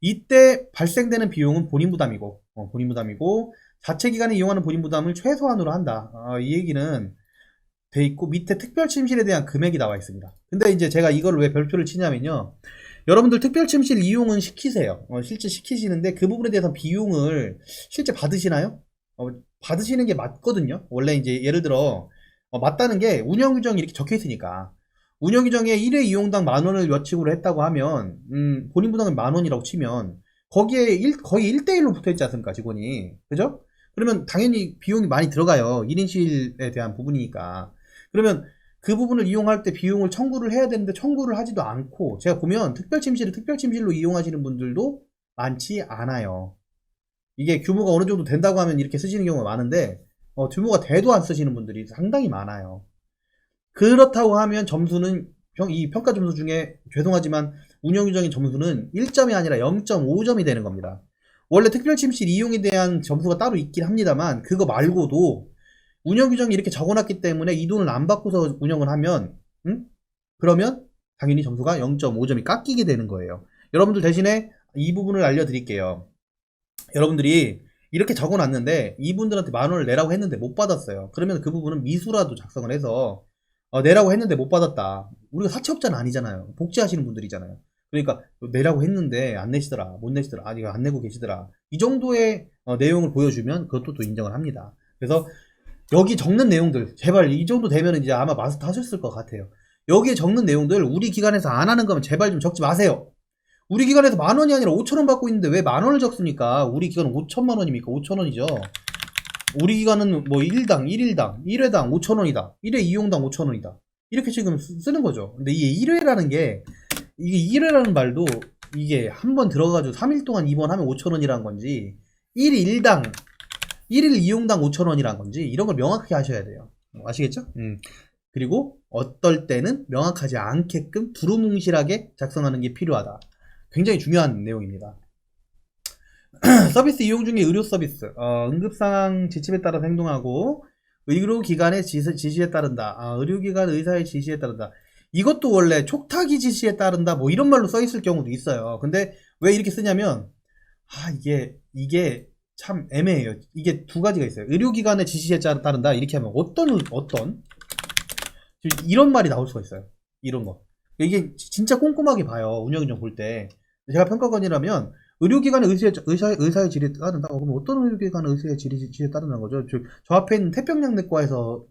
이때 발생되는 비용은 본인 부담이고, 자체 기관에 이용하는 본인 부담을 최소한으로 한다. 이 얘기는 돼 있고, 밑에 특별 침실에 대한 금액이 나와 있습니다. 근데 이제 제가 이걸 왜 별표를 치냐면요. 여러분들 특별 침실 이용은 시키세요. 실제 시키시는데 그 부분에 대해서 비용을 실제 받으시나요? 받으시는 게 맞거든요. 원래 이제 예를 들어, 맞다는 게 운영규정이 이렇게 적혀 있으니까. 운영규정에 1회 이용당 10,000원을 여칙으로 했다고 하면, 본인 부담은 10,000원이라고 치면, 거기에 거의 1대1로 붙어 있지 않습니까, 직원이. 그죠? 그러면 당연히 비용이 많이 들어가요. 1인실에 대한 부분이니까. 그러면 그 부분을 이용할 때 비용을 청구를 해야 되는데 청구를 하지도 않고, 제가 보면 특별침실을 특별침실로 이용하시는 분들도 많지 않아요. 이게 규모가 어느 정도 된다고 하면 이렇게 쓰시는 경우가 많은데, 규모가 돼도 안 쓰시는 분들이 상당히 많아요. 그렇다고 하면 점수는 이 평가 점수 중에 죄송하지만 운영규정의 점수는 1점이 아니라 0.5점이 되는 겁니다. 원래 특별침실 이용에 대한 점수가 따로 있긴 합니다만 그거 말고도 운영규정이 이렇게 적어놨기 때문에 이 돈을 안 받고서 운영을 하면 그러면 당연히 점수가 0.5점이 깎이게 되는 거예요. 여러분들 대신에 이 부분을 알려드릴게요. 여러분들이 이렇게 적어놨는데 이분들한테 10,000원을 내라고 했는데 못 받았어요. 그러면 그 부분은 미수라도 작성을 해서 내라고 했는데 못 받았다. 우리가 사채업자는 아니잖아요. 복지하시는 분들이잖아요. 그러니까 내라고 했는데 안 내시더라, 못 내시더라, 이거 안 내고 계시더라. 이 정도의 내용을 보여주면 그것도 또 인정을 합니다. 그래서 여기 적는 내용들 제발 이 정도 되면 이제 아마 마스터 하셨을 것 같아요. 여기에 적는 내용들 우리 기관에서 안 하는 거면 제발 좀 적지 마세요. 우리 기관에서 10,000원이 아니라 5,000원 받고 있는데 왜 10,000원을 적습니까? 우리 기관은 5천만 원입니까? 5,000원이죠. 우리 기관은 뭐 1일당 1회당 5,000원이다. 1회 이용당 5,000원이다. 이렇게 지금 쓰는 거죠. 근데 이게 1회라는 게, 이게 1회라는 말도 이게 한번 들어가지고 3일 동안 입원하면 5,000원이라는 건지, 1일 이용당 5,000원이라는 건지, 이런 걸 명확하게 하셔야 돼요. 아시겠죠? 그리고 어떨 때는 명확하지 않게끔 두루뭉실하게 작성하는 게 필요하다. 굉장히 중요한 내용입니다. 서비스 이용 중에 의료 서비스, 응급상황 지침에 따라 행동하고 의료기관의 지시에 따른다. 의료기관 의사의 지시에 따른다. 이것도 원래 촉탁이 지시에 따른다. 뭐 이런 말로 써 있을 경우도 있어요. 근데 왜 이렇게 쓰냐면 이게 참 애매해요. 이게 두 가지가 있어요. 의료기관의 지시에 따른다. 이렇게 하면 어떤 이런 말이 나올 수가 있어요. 이런 거. 이게 진짜 꼼꼼하게 봐요. 운영인정 볼 때. 제가 평가관이라면 의료기관의 의사의 질에 따른다. 그럼 어떤 의료기관의 의사의 지시에 따른다는 거죠? 저 앞에 있는 태평양내과에서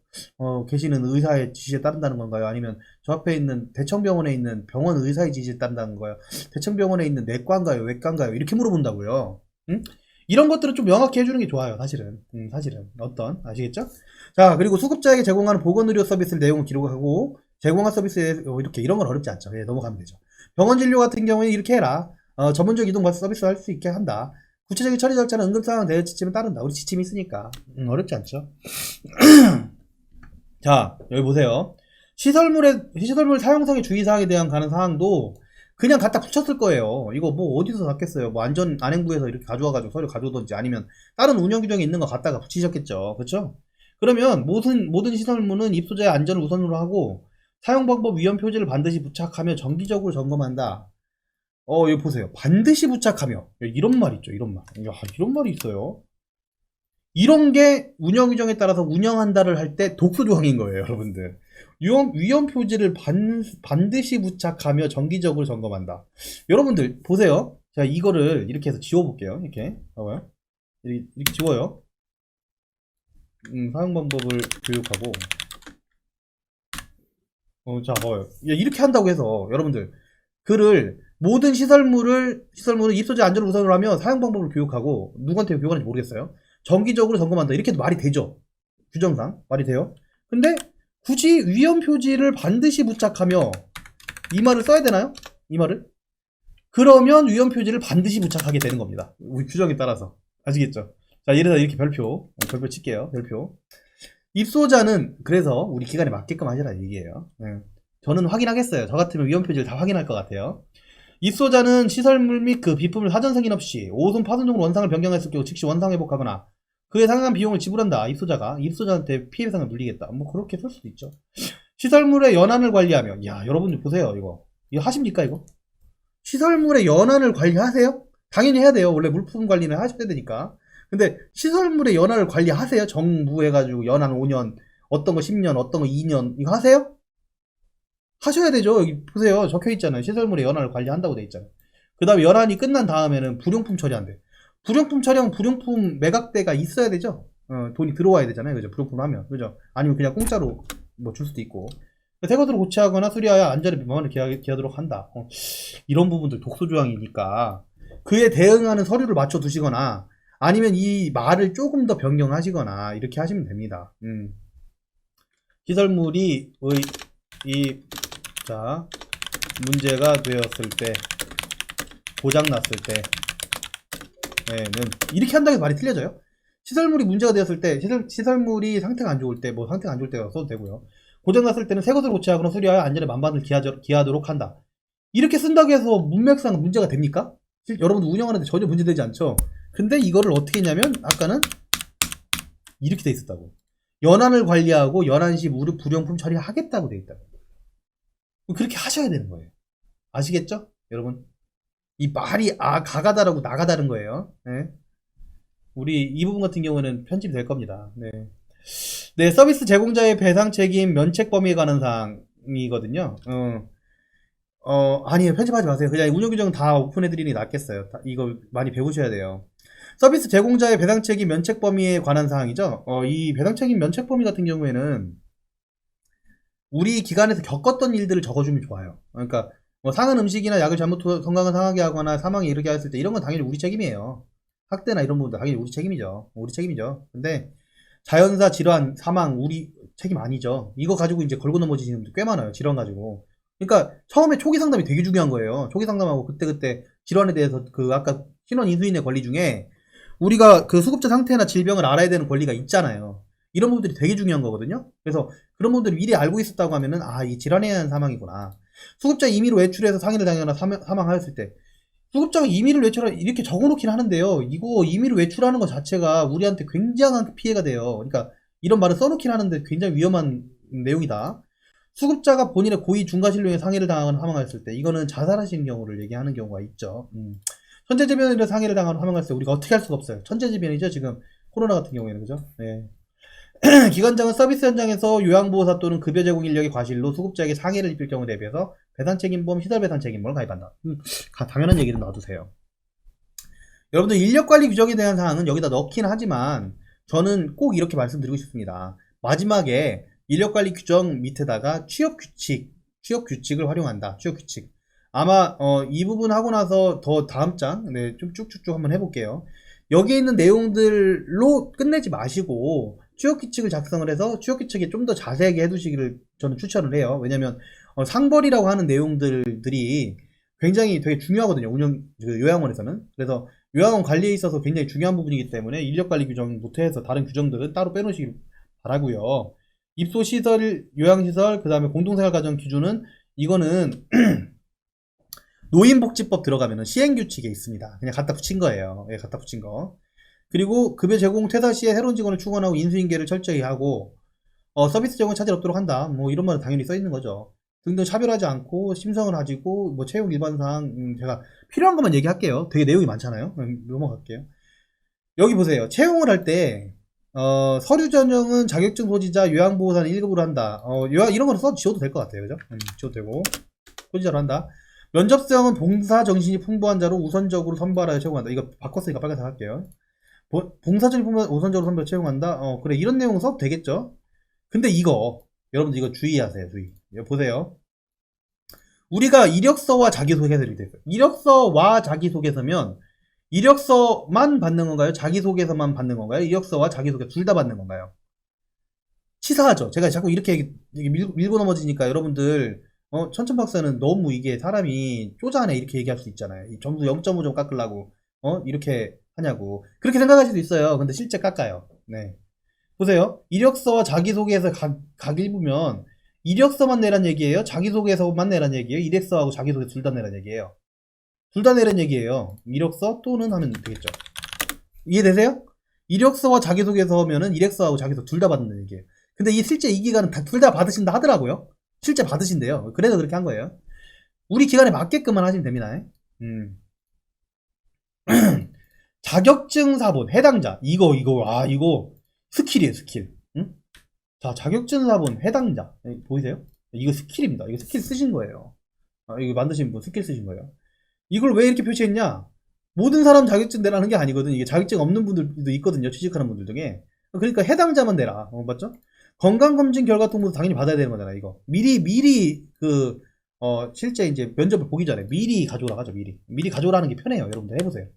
계시는 의사의 지시에 따른다는 건가요? 아니면 저 앞에 있는 대청병원에 있는 병원 의사의 지시에 따른다는 거예요? 대청병원에 있는 내과인가요? 외과인가요? 이렇게 물어본다고요. 응? 이런 것들은 좀 명확히 해주는 게 좋아요. 사실은. 아시겠죠? 자, 그리고 수급자에게 제공하는 보건의료 서비스 내용을 기록하고 제공한 서비스에 이런 건 어렵지 않죠. 예, 넘어가면 되죠. 병원 진료 같은 경우에 이렇게 해라. 전문적 이동 서비스 할 수 있게 한다. 구체적인 처리 절차는 응급상황 대응 지침에 따른다. 우리 지침이 있으니까 어렵지 않죠. 자, 여기 보세요. 시설물 사용상의 주의사항에 대한 가는 사항도 그냥 갖다 붙였을 거예요. 이거 뭐 어디서 샀겠어요. 뭐 안행부에서 이렇게 가져와가지고 서류 가져오던지 아니면 다른 운영 규정에 있는 거 갖다가 붙이셨겠죠. 그렇죠? 그러면 모든 시설물은 입소자의 안전을 우선으로 하고 사용 방법 위험 표지를 반드시 부착하며 정기적으로 점검한다. 여기 보세요. 반드시 부착하며. 이런 말 있죠. 이런 말. 이런 말이 있어요. 이런 게 운영 규정에 따라서 운영한다를 할 때 독소 조항인 거예요, 여러분들. 위험 표지를 반드시 부착하며 정기적으로 점검한다. 여러분들 보세요. 자, 이거를 이렇게 해서 지워볼게요. 이렇게 봐봐요. 이렇게 지워요. 사용 방법을 교육하고. 자, 봐봐요. 이렇게 한다고 해서 여러분들 글을 모든 시설물은 입소자 안전을 우선으로 하며 사용 방법을 교육하고 누구한테 교육하는지 모르겠어요. 정기적으로 점검한다. 이렇게 해도 말이 되죠. 규정상 말이 돼요. 근데 굳이 위험 표지를 반드시 부착하며 이 말을 써야 되나요? 이 말을? 그러면 위험 표지를 반드시 부착하게 되는 겁니다. 우리 규정에 따라서. 아시겠죠? 자, 예를 들어 이렇게 별표 칠게요. 별표. 입소자는 그래서 우리 기간에 맞게끔 하시라 얘기예요. 저는 확인하겠어요. 저 같으면 위험 표지를 다 확인할 것 같아요. 입소자는 시설물 및 그 비품을 사전 승인 없이 오손 파손적으로 원상을 변경했을 경우 즉시 원상 회복하거나 그에 상응한 비용을 지불한다. 입소자한테 피해상을 물리겠다. 뭐 그렇게 쓸 수도 있죠. 시설물의 연한을 관리하며. 야, 여러분들 보세요. 이거 하십니까 이거? 시설물의 연한을 관리하세요? 당연히 해야 돼요. 원래 물품 관리는 하셔야 되니까. 근데 시설물의 연한을 관리하세요? 정부 해가지고 연한 5년, 어떤 거 10년, 어떤 거 2년 이거 하세요? 하셔야 되죠. 여기 보세요. 적혀있잖아요. 시설물의 연한을 관리한다고 돼 있잖아요. 그 다음에 연한이 끝난 다음에는 불용품 처리한대. 불용품 처리하면 불용품 매각대가 있어야 되죠. 돈이 들어와야 되잖아요. 그죠? 불용품 하면. 그죠? 아니면 그냥 공짜로 뭐 줄 수도 있고. 새 것으로 고치하거나 수리하여 안전에 비만을 기하도록 한다. 이런 부분들 독소조항이니까 그에 대응하는 서류를 맞춰 두시거나 아니면 이 말을 조금 더 변경하시거나 이렇게 하시면 됩니다. 시설물이 자, 문제가 되었을 때, 고장났을 때는 이렇게 한다고 해서 말이 틀려져요. 시설물이 문제가 되었을 때, 시설물이 상태가 안 좋을 때, 뭐 상태가 안 좋을 때가 써도 되고요. 고장났을 때는 새 것으로 고치하거나 수리하여 안전에 만반을 기하도록 한다. 이렇게 쓴다고 해서 문맥상 문제가 됩니까? 여러분 운영하는데 전혀 문제되지 않죠? 근데 이거를 어떻게 했냐면 아까는 이렇게 돼 있었다고. 연한을 관리하고 연한 시 불용품 처리하겠다고 돼 있다고. 그렇게 하셔야 되는 거예요. 아시겠죠? 여러분. 이 말이 가가다라고 나가다는 거예요. 네. 우리 이 부분 같은 경우는 편집이 될 겁니다. 네. 네, 서비스 제공자의 배상 책임 면책 범위에 관한 사항이거든요. 아니에요. 편집하지 마세요. 그냥 운영 규정은 다 오픈해드리는 게 낫겠어요. 이거 많이 배우셔야 돼요. 서비스 제공자의 배상 책임 면책 범위에 관한 사항이죠. 이 배상 책임 면책 범위 같은 경우에는 우리 기관에서 겪었던 일들을 적어주면 좋아요. 그러니까 뭐 상한 음식이나 약을 잘못 건강을 상하게 하거나 사망에 이르게 했을 때 이런 건 당연히 우리 책임이에요. 학대나 이런 부분도 당연히 우리 책임이죠. 근데 자연사 질환 사망 우리 책임 아니죠. 이거 가지고 이제 걸고 넘어지시는 분들 꽤 많아요. 질환 가지고. 그러니까 처음에 초기 상담이 되게 중요한 거예요. 초기 상담하고 그때 질환에 대해서 아까 신원 인수인의 권리 중에 우리가 그 수급자 상태나 질병을 알아야 되는 권리가 있잖아요. 이런 부분들이 되게 중요한 거거든요. 그래서 그런 분들이 미리 알고 있었다고 하면은 이 질환에 의한 사망이구나. 수급자 임의로 외출해서 상해를 당하거나 사망하였을 때 수급자가 임의를 외출하 이렇게 적어놓긴 하는데요. 이거 임의를 외출하는 것 자체가 우리한테 굉장한 피해가 돼요. 그러니까 이런 말을 써놓긴 하는데 굉장히 위험한 내용이다. 수급자가 본인의 고의 중과실료에 상해를 당하거나 사망했을 때 이거는 자살하시는 경우를 얘기하는 경우가 있죠. 천재지변으로 상해를 당하거나 사망했을 때 우리가 어떻게 할 수가 없어요. 천재지변이죠. 지금 코로나 같은 경우에는 그죠? 네. 기관장은 서비스 현장에서 요양보호사 또는 급여 제공 인력의 과실로 수급자에게 상해를 입힐 경우 대비해서 배상책임보험, 시설배상 책임보험을 가입한다. 당연한 얘기는 놔두세요. 여러분들 인력관리 규정에 대한 사항은 여기다 넣긴 하지만 저는 꼭 이렇게 말씀드리고 싶습니다. 마지막에 인력관리 규정 밑에다가 취업규칙을 활용한다. 취업규칙. 아마 이 부분 하고 나서 더 다음 장 좀 쭉쭉쭉 한번 해볼게요. 여기에 있는 내용들로 끝내지 마시고 취업규칙을 작성을 해서 취업규칙에 좀 더 자세하게 해두시기를 저는 추천을 해요. 왜냐면 상벌이라고 하는 내용들이 굉장히 되게 중요하거든요. 요양원에서는. 그래서 요양원 관리에 있어서 굉장히 중요한 부분이기 때문에 인력관리 규정부터 해서 다른 규정들은 따로 빼놓으시길 바라고요. 입소시설, 요양시설, 그 다음에 공동생활가정 기준은 이거는 노인복지법 들어가면은 시행규칙에 있습니다. 그냥 갖다 붙인 거예요. 예, 갖다 붙인 거. 그리고 급여 제공 퇴사 시에 새로운 직원을 충원하고 인수인계를 철저히 하고 서비스 제공 차질 없도록 한다. 뭐 이런 말은 당연히 써 있는 거죠. 등등 차별하지 않고 심성을 가지고 뭐 채용 일반 사항 제가 필요한 것만 얘기할게요. 되게 내용이 많잖아요. 넘어갈게요. 여기 보세요. 채용을 할 때 서류 전형은 자격증 소지자 요양보호사는 1급으로 한다. 이런 거는 지워도 될 것 같아요. 그죠? 지워도 되고 소지자로 한다. 면접성은 봉사 정신이 풍부한 자로 우선적으로 선발하여 채용한다. 이거 바꿨으니까 빨간색 할게요. 봉사적인 풍부한 우선적으로 선발 채용한다. 그래 이런 내용은 써도 되겠죠. 근데 이거 여러분들 이거 주의하세요. 주의. 이거 보세요. 우리가 이력서와 자기소개서 이렇게 돼있어요. 이력서와 자기소개서면 이력서만 받는 건가요? 자기소개서만 받는 건가요? 이력서와 자기소개 둘 다 받는 건가요? 치사하죠. 제가 자꾸 이렇게 밀고 넘어지니까 여러분들 천천박사는 너무 이게 사람이 쪼잔해 이렇게 얘기할 수 있잖아요. 이 점수 0.5 좀 깎으려고 이렇게 하냐고 그렇게 생각할 수도 있어요. 근데 실제 깎아요. 네. 보세요. 이력서와 자기소개서 각 일부면 이력서만 내란 얘기예요? 자기소개서만 내란 얘기예요? 이력서하고 자기소개 둘 다 내란 얘기예요? 둘 다 내란 얘기예요. 이력서 또는 하면 되겠죠. 이해되세요? 이력서와 자기소개서면은 이력서하고 자기소개 둘 다 받는다는 얘기예요. 근데 실제 이 기간은 둘 다 받으신다 하더라고요. 실제 받으신대요. 그래서 그렇게 한 거예요. 우리 기간에 맞게끔만 하시면 됩니다. 자격증 사본 해당자 이거 스킬이에요. 스킬. 응? 자, 자격증 사본 해당자 보이세요? 이거 스킬입니다. 이거 스킬 쓰신 거예요. 이거 만드신 분 스킬 쓰신 거예요. 이걸 왜 이렇게 표시했냐? 모든 사람 자격증 내라는 게 아니거든. 이게 자격증 없는 분들도 있거든요. 취직하는 분들 중에. 그러니까 해당자만 내라. 맞죠? 건강검진 결과 통보도 당연히 받아야 되는 거잖아. 이거 미리 실제 이제 면접을 보기 전에 미리 가져오라 하죠. 미리 가져오라는 게 편해요. 여러분들 해보세요.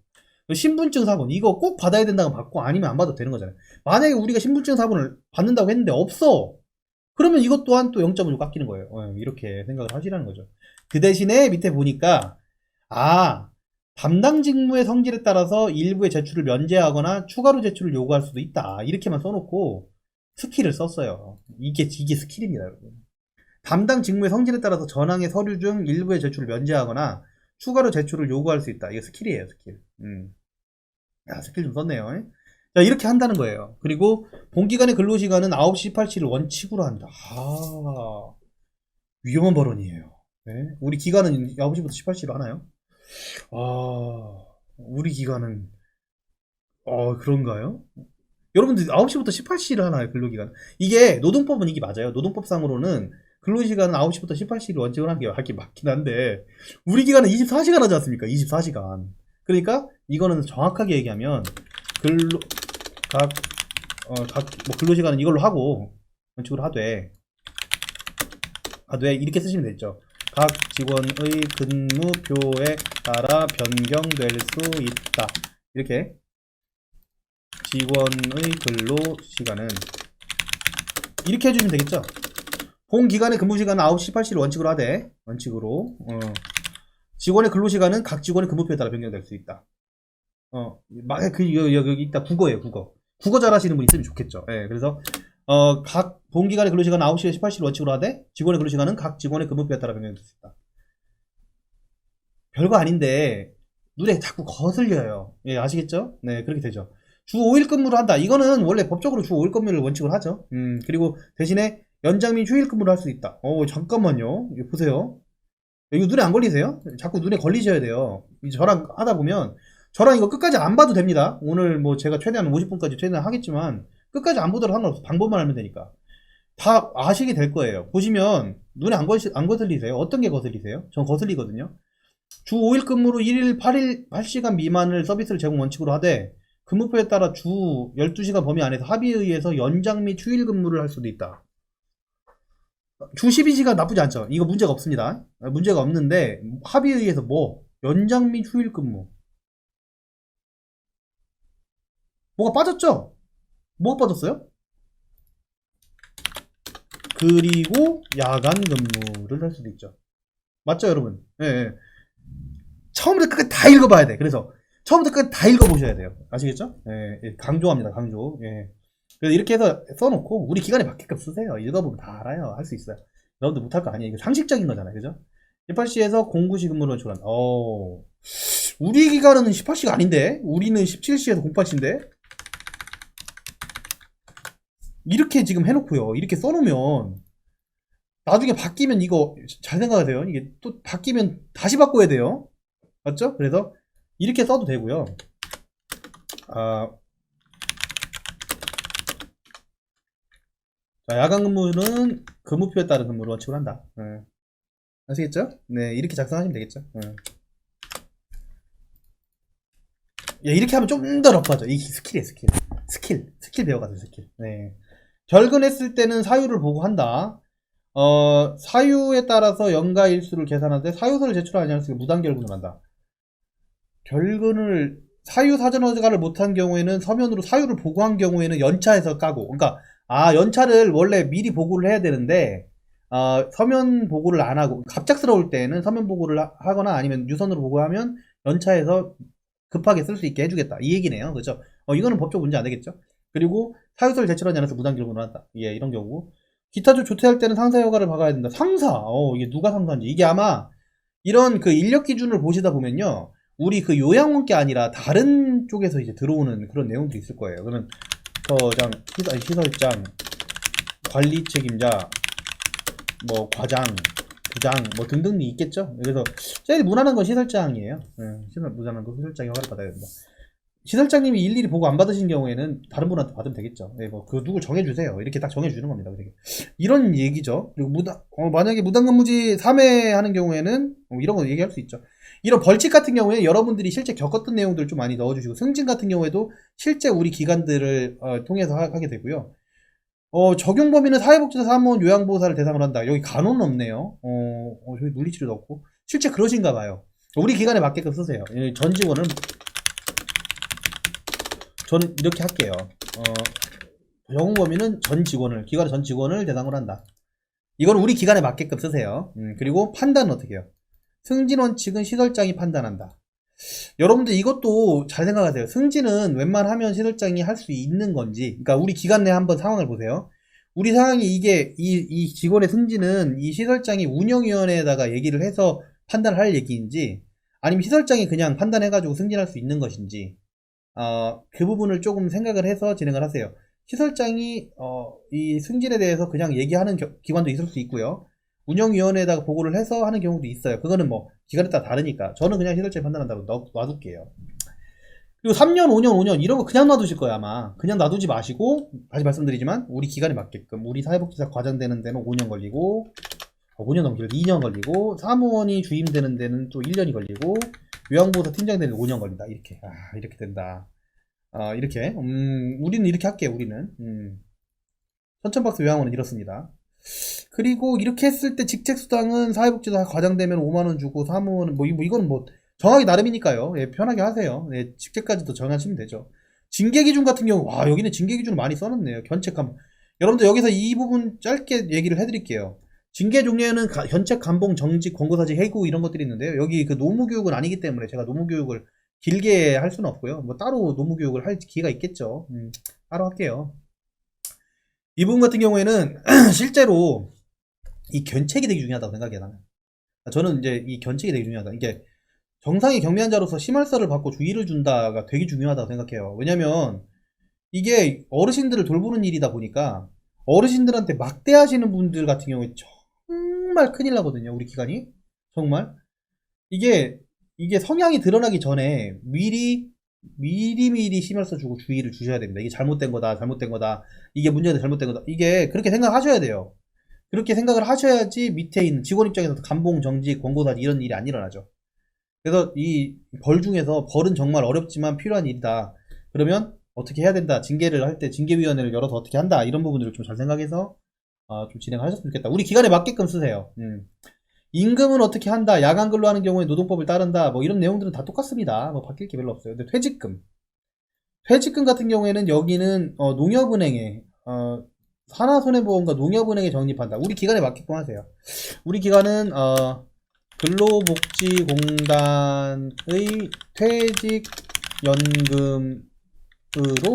신분증 사본 이거 꼭 받아야 된다고 받고 아니면 안 받아도 되는 거잖아요. 만약에 우리가 신분증 사본을 받는다고 했는데 없어. 그러면 이것 또한 또 0.5 깎이는 거예요. 이렇게 생각을 하시라는 거죠. 그 대신에 밑에 보니까 담당 직무의 성질에 따라서 일부의 제출을 면제하거나 추가로 제출을 요구할 수도 있다. 이렇게만 써놓고 스킬을 썼어요. 이게 스킬입니다, 여러분. 담당 직무의 성질에 따라서 전항의 서류 중 일부의 제출을 면제하거나 추가로 제출을 요구할 수 있다. 이게 스킬이에요, 스킬. 스킬 좀 썼네요. 자, 이렇게 한다는 거예요. 그리고 본기간의 근로시간은 9시 18시를 원칙으로 한다. 위험한 발언이에요. 네? 우리 기간은 9시부터 18시로 하나요? 우리 기간은 그런가요? 여러분들 9시부터 18시를 하나요? 근로기간. 이게 노동법은 이게 맞아요. 노동법상으로는 근로시간은 9시부터 18시를 원칙으로 하는 게 맞긴 한데 우리 기간은 24시간 하지 않습니까? 24시간. 그러니까 이거는 정확하게 얘기하면 근로시간은 이걸로 하고 원칙으로 하되 이렇게 쓰시면 되죠. 각 직원의 근무표에 따라 변경될 수 있다. 이렇게 직원의 근로시간은 이렇게 해주시면 되겠죠. 본 기간의 근무시간은 9시 18시를 원칙으로 하되 원칙으로 직원의 근로시간은 각 직원의 근무표에 따라 변경될 수 있다. 여기 있다. 국어예요. 국어 잘하시는 분 있으면 좋겠죠. 그래서 각 본 기간의 근로시간은 9시에서 18시를 원칙으로 하되 직원의 근로시간은 각 직원의 근무표에 따라 변경될 수 있다. 별거 아닌데 눈에 자꾸 거슬려요. 예, 아시겠죠? 네, 그렇게 되죠. 주 5일 근무를 한다. 이거는 원래 법적으로 주 5일 근무를 원칙으로 하죠. 그리고 대신에 연장 및 휴일 근무를 할 수 있다. 잠깐만요. 이거 보세요. 이거 눈에 안 걸리세요? 자꾸 눈에 걸리셔야 돼요. 이제 저랑 하다 보면, 저랑 이거 끝까지 안 봐도 됩니다. 오늘 뭐 제가 최대한 50분까지 최대한 하겠지만, 끝까지 안 보더라도 상관없어. 방법만 알면 되니까. 다 아시게 될 거예요. 보시면, 눈에 안 거슬리세요? 어떤 게 거슬리세요? 전 거슬리거든요. 주 5일 근무로 1일 8시간 미만을 서비스를 제공 원칙으로 하되, 근무표에 따라 주 12시간 범위 안에서 합의에 의해서 연장 및 휴일 근무를 할 수도 있다. 주 12시간 나쁘지 않죠. 이거 문제가 없습니다. 문제가 없는데 합의에 의해서 뭐 연장 및 휴일 근무 뭐가 빠졌죠? 뭐가 빠졌어요? 그리고 야간 근무를 할 수도 있죠. 맞죠, 여러분? 예, 예. 처음부터 끝까지 다 읽어봐야 돼. 그래서 처음부터 끝까지 다 읽어보셔야 돼요. 아시겠죠? 예, 예. 강조합니다. 강조. 예. 그래서 이렇게 해서 써놓고 우리 기간에 맞게끔 쓰세요. 읽어보면 다 알아요. 할 수 있어요. 여러분들 못할 거 아니에요. 이거 상식적인 거잖아요. 그죠? 18시에서 09시 근무를 조란. 우리 기간은 18시가 아닌데? 우리는 17시에서 08시인데? 이렇게 지금 해놓고요. 이렇게 써놓으면 나중에 바뀌면 이거 잘 생각하세요. 이게 또 바뀌면 다시 바꿔야 돼요. 맞죠? 그래서 이렇게 써도 되고요. 자, 야간 근무는 근무표에 따른 근무를 원칙으로 한다. 아시겠죠? 네, 이렇게 작성하시면 되겠죠. 예, 이렇게 하면 좀 더 러프하죠. 이 스킬이에요, 스킬 배워가지고 스킬. 네. 결근했을 때는 사유를 보고 한다. 사유에 따라서 연가 일수를 계산하되 사유서를 제출하지 않았으면 무단 결근을 한다. 결근을 사유 사전 허가를 못한 경우에는 서면으로 사유를 보고한 경우에는 연차에서 까고, 그러니까 연차를 원래 미리 보고를 해야 되는데 서면 보고를 안 하고 갑작스러울 때는 서면 보고를 하거나 아니면 유선으로 보고하면 연차에서 급하게 쓸 수 있게 해주겠다 이 얘기네요. 그렇죠? 이거는 법적 문제 안 되겠죠? 그리고 사유서를 제출하지 않아서 무단 결근을 한다. 예, 이런 경우. 기타조 조퇴할 때는 상사 허가를 받아야 된다. 상사. 이게 누가 상사인지. 이게 아마 이런 그 인력 기준을 보시다 보면요. 우리 그 요양원 게 아니라 다른 쪽에서 이제 들어오는 그런 내용들이 있을 거예요. 그러면 서장, 시설장, 관리 책임자, 뭐 과장, 부장, 뭐 등등이 있겠죠. 그래서 제일 무난한 건 시설장이에요. 무난한 건 시설장이 허가를 받아야 된다. 시설장님이 일일이 보고 안 받으신 경우에는 다른 분한테 받으면 되겠죠. 네, 뭐, 그 누구 정해주세요. 이렇게 딱 정해주는 겁니다. 이런 얘기죠. 그리고 만약에 무단근무지 3회 하는 경우에는 이런 거 얘기할 수 있죠. 이런 벌칙 같은 경우에 여러분들이 실제 겪었던 내용들 좀 많이 넣어주시고, 승진 같은 경우에도 실제 우리 기관들을 통해서 하게 되고요. 적용 범위는 사회복지사 사무원 요양보호사를 대상으로 한다. 여기 간호는 없네요. 저기 물리치료도 없고. 실제 그러신가 봐요. 우리 기관에 맞게끔 쓰세요. 전 직원은 저는 이렇게 할게요. 적용 범위는 기관의 전 직원을 대상으로 한다. 이건 우리 기관에 맞게끔 쓰세요. 그리고 판단은 어떻게 해요? 승진 원칙은 시설장이 판단한다. 여러분들 이것도 잘 생각하세요. 승진은 웬만하면 시설장이 할 수 있는 건지, 그러니까 우리 기관 내 한번 상황을 보세요. 우리 상황이 이 직원의 승진은 이 시설장이 운영위원회에다가 얘기를 해서 판단할 얘기인지, 아니면 시설장이 그냥 판단해가지고 승진할 수 있는 것인지, 그 부분을 조금 생각을 해서 진행을 하세요. 시설장이 이 승진에 대해서 그냥 얘기하는 기관도 있을 수 있고요. 운영위원회에다가 보고를 해서 하는 경우도 있어요. 그거는 뭐 기관에 따라 다르니까 저는 그냥 시설장이 판단한다고 놔둘게요. 그리고 3년, 5년, 5년 이런 거 그냥 놔두실 거예요. 아마 그냥 놔두지 마시고, 다시 말씀드리지만 우리 기관에 맞게끔, 우리 사회복지사 과장되는 데는 5년 걸리고, 5년 넘기고 2년 걸리고, 사무원이 주임되는 데는 또 1년이 걸리고, 요양보호사 팀장 되는 5년 걸린다. 이렇게 이렇게 된다. 이렇게 우리는 이렇게 할게요. 우리는 천천박스 요양원은 이렇습니다. 그리고 이렇게 했을 때 직책수당은 사회복지사 과장되면 5만원 주고, 사무원은 이거는 뭐 정하기 나름이니까요. 예, 편하게 하세요. 예, 직책까지도 정하시면 되죠. 징계기준 같은 경우, 여기는 징계기준을 많이 써놨네요. 견책감. 여러분들 여기서 이 부분 짧게 얘기를 해드릴게요. 징계 종류에는 견책, 감봉, 정직, 권고사직, 해고 이런 것들이 있는데요. 여기 그 노무교육은 아니기 때문에 제가 노무교육을 길게 할 수는 없고요. 뭐 따로 노무교육을 할 기회가 있겠죠. 따로 할게요. 이 부분 같은 경우에는 실제로 이 견책이 되게 중요하다고 생각해요. 나는. 저는 이제 이 견책이 되게 중요하다. 이게 정상의 경미환자로서 심할서를 받고 주의를 준다가 되게 중요하다고 생각해요. 왜냐면 이게 어르신들을 돌보는 일이다 보니까 어르신들한테 막대하시는 분들 같은 경우에 정말 큰일 나거든요. 우리 기관이. 정말. 이게, 이게 성향이 드러나기 전에 미리 심할서 주고 주의를 주셔야 됩니다. 이게 잘못된 거다, 잘못된 거다. 이게 문제다, 잘못된 거다. 이게 그렇게 생각하셔야 돼요. 그렇게 생각을 하셔야지 밑에 있는 직원 입장에서도 감봉, 정직, 권고사지 이런 일이 안 일어나죠. 그래서 이 벌 중에서 벌은 정말 어렵지만 필요한 일이다. 그러면 어떻게 해야 된다. 징계를 할 때 징계위원회를 열어서 어떻게 한다. 이런 부분들을 좀 잘 생각해서 좀 진행하셨으면 좋겠다. 우리 기간에 맞게끔 쓰세요. 임금은 어떻게 한다. 야간 근로하는 경우에 노동법을 따른다. 뭐 이런 내용들은 다 똑같습니다. 뭐 바뀔 게 별로 없어요. 근데 퇴직금 같은 경우에는 여기는 농협은행에 하나손해보험과 농협은행에 적립한다. 우리 기간에 맞게끔 하세요. 우리 기간은 근로복지공단의 퇴직연금으로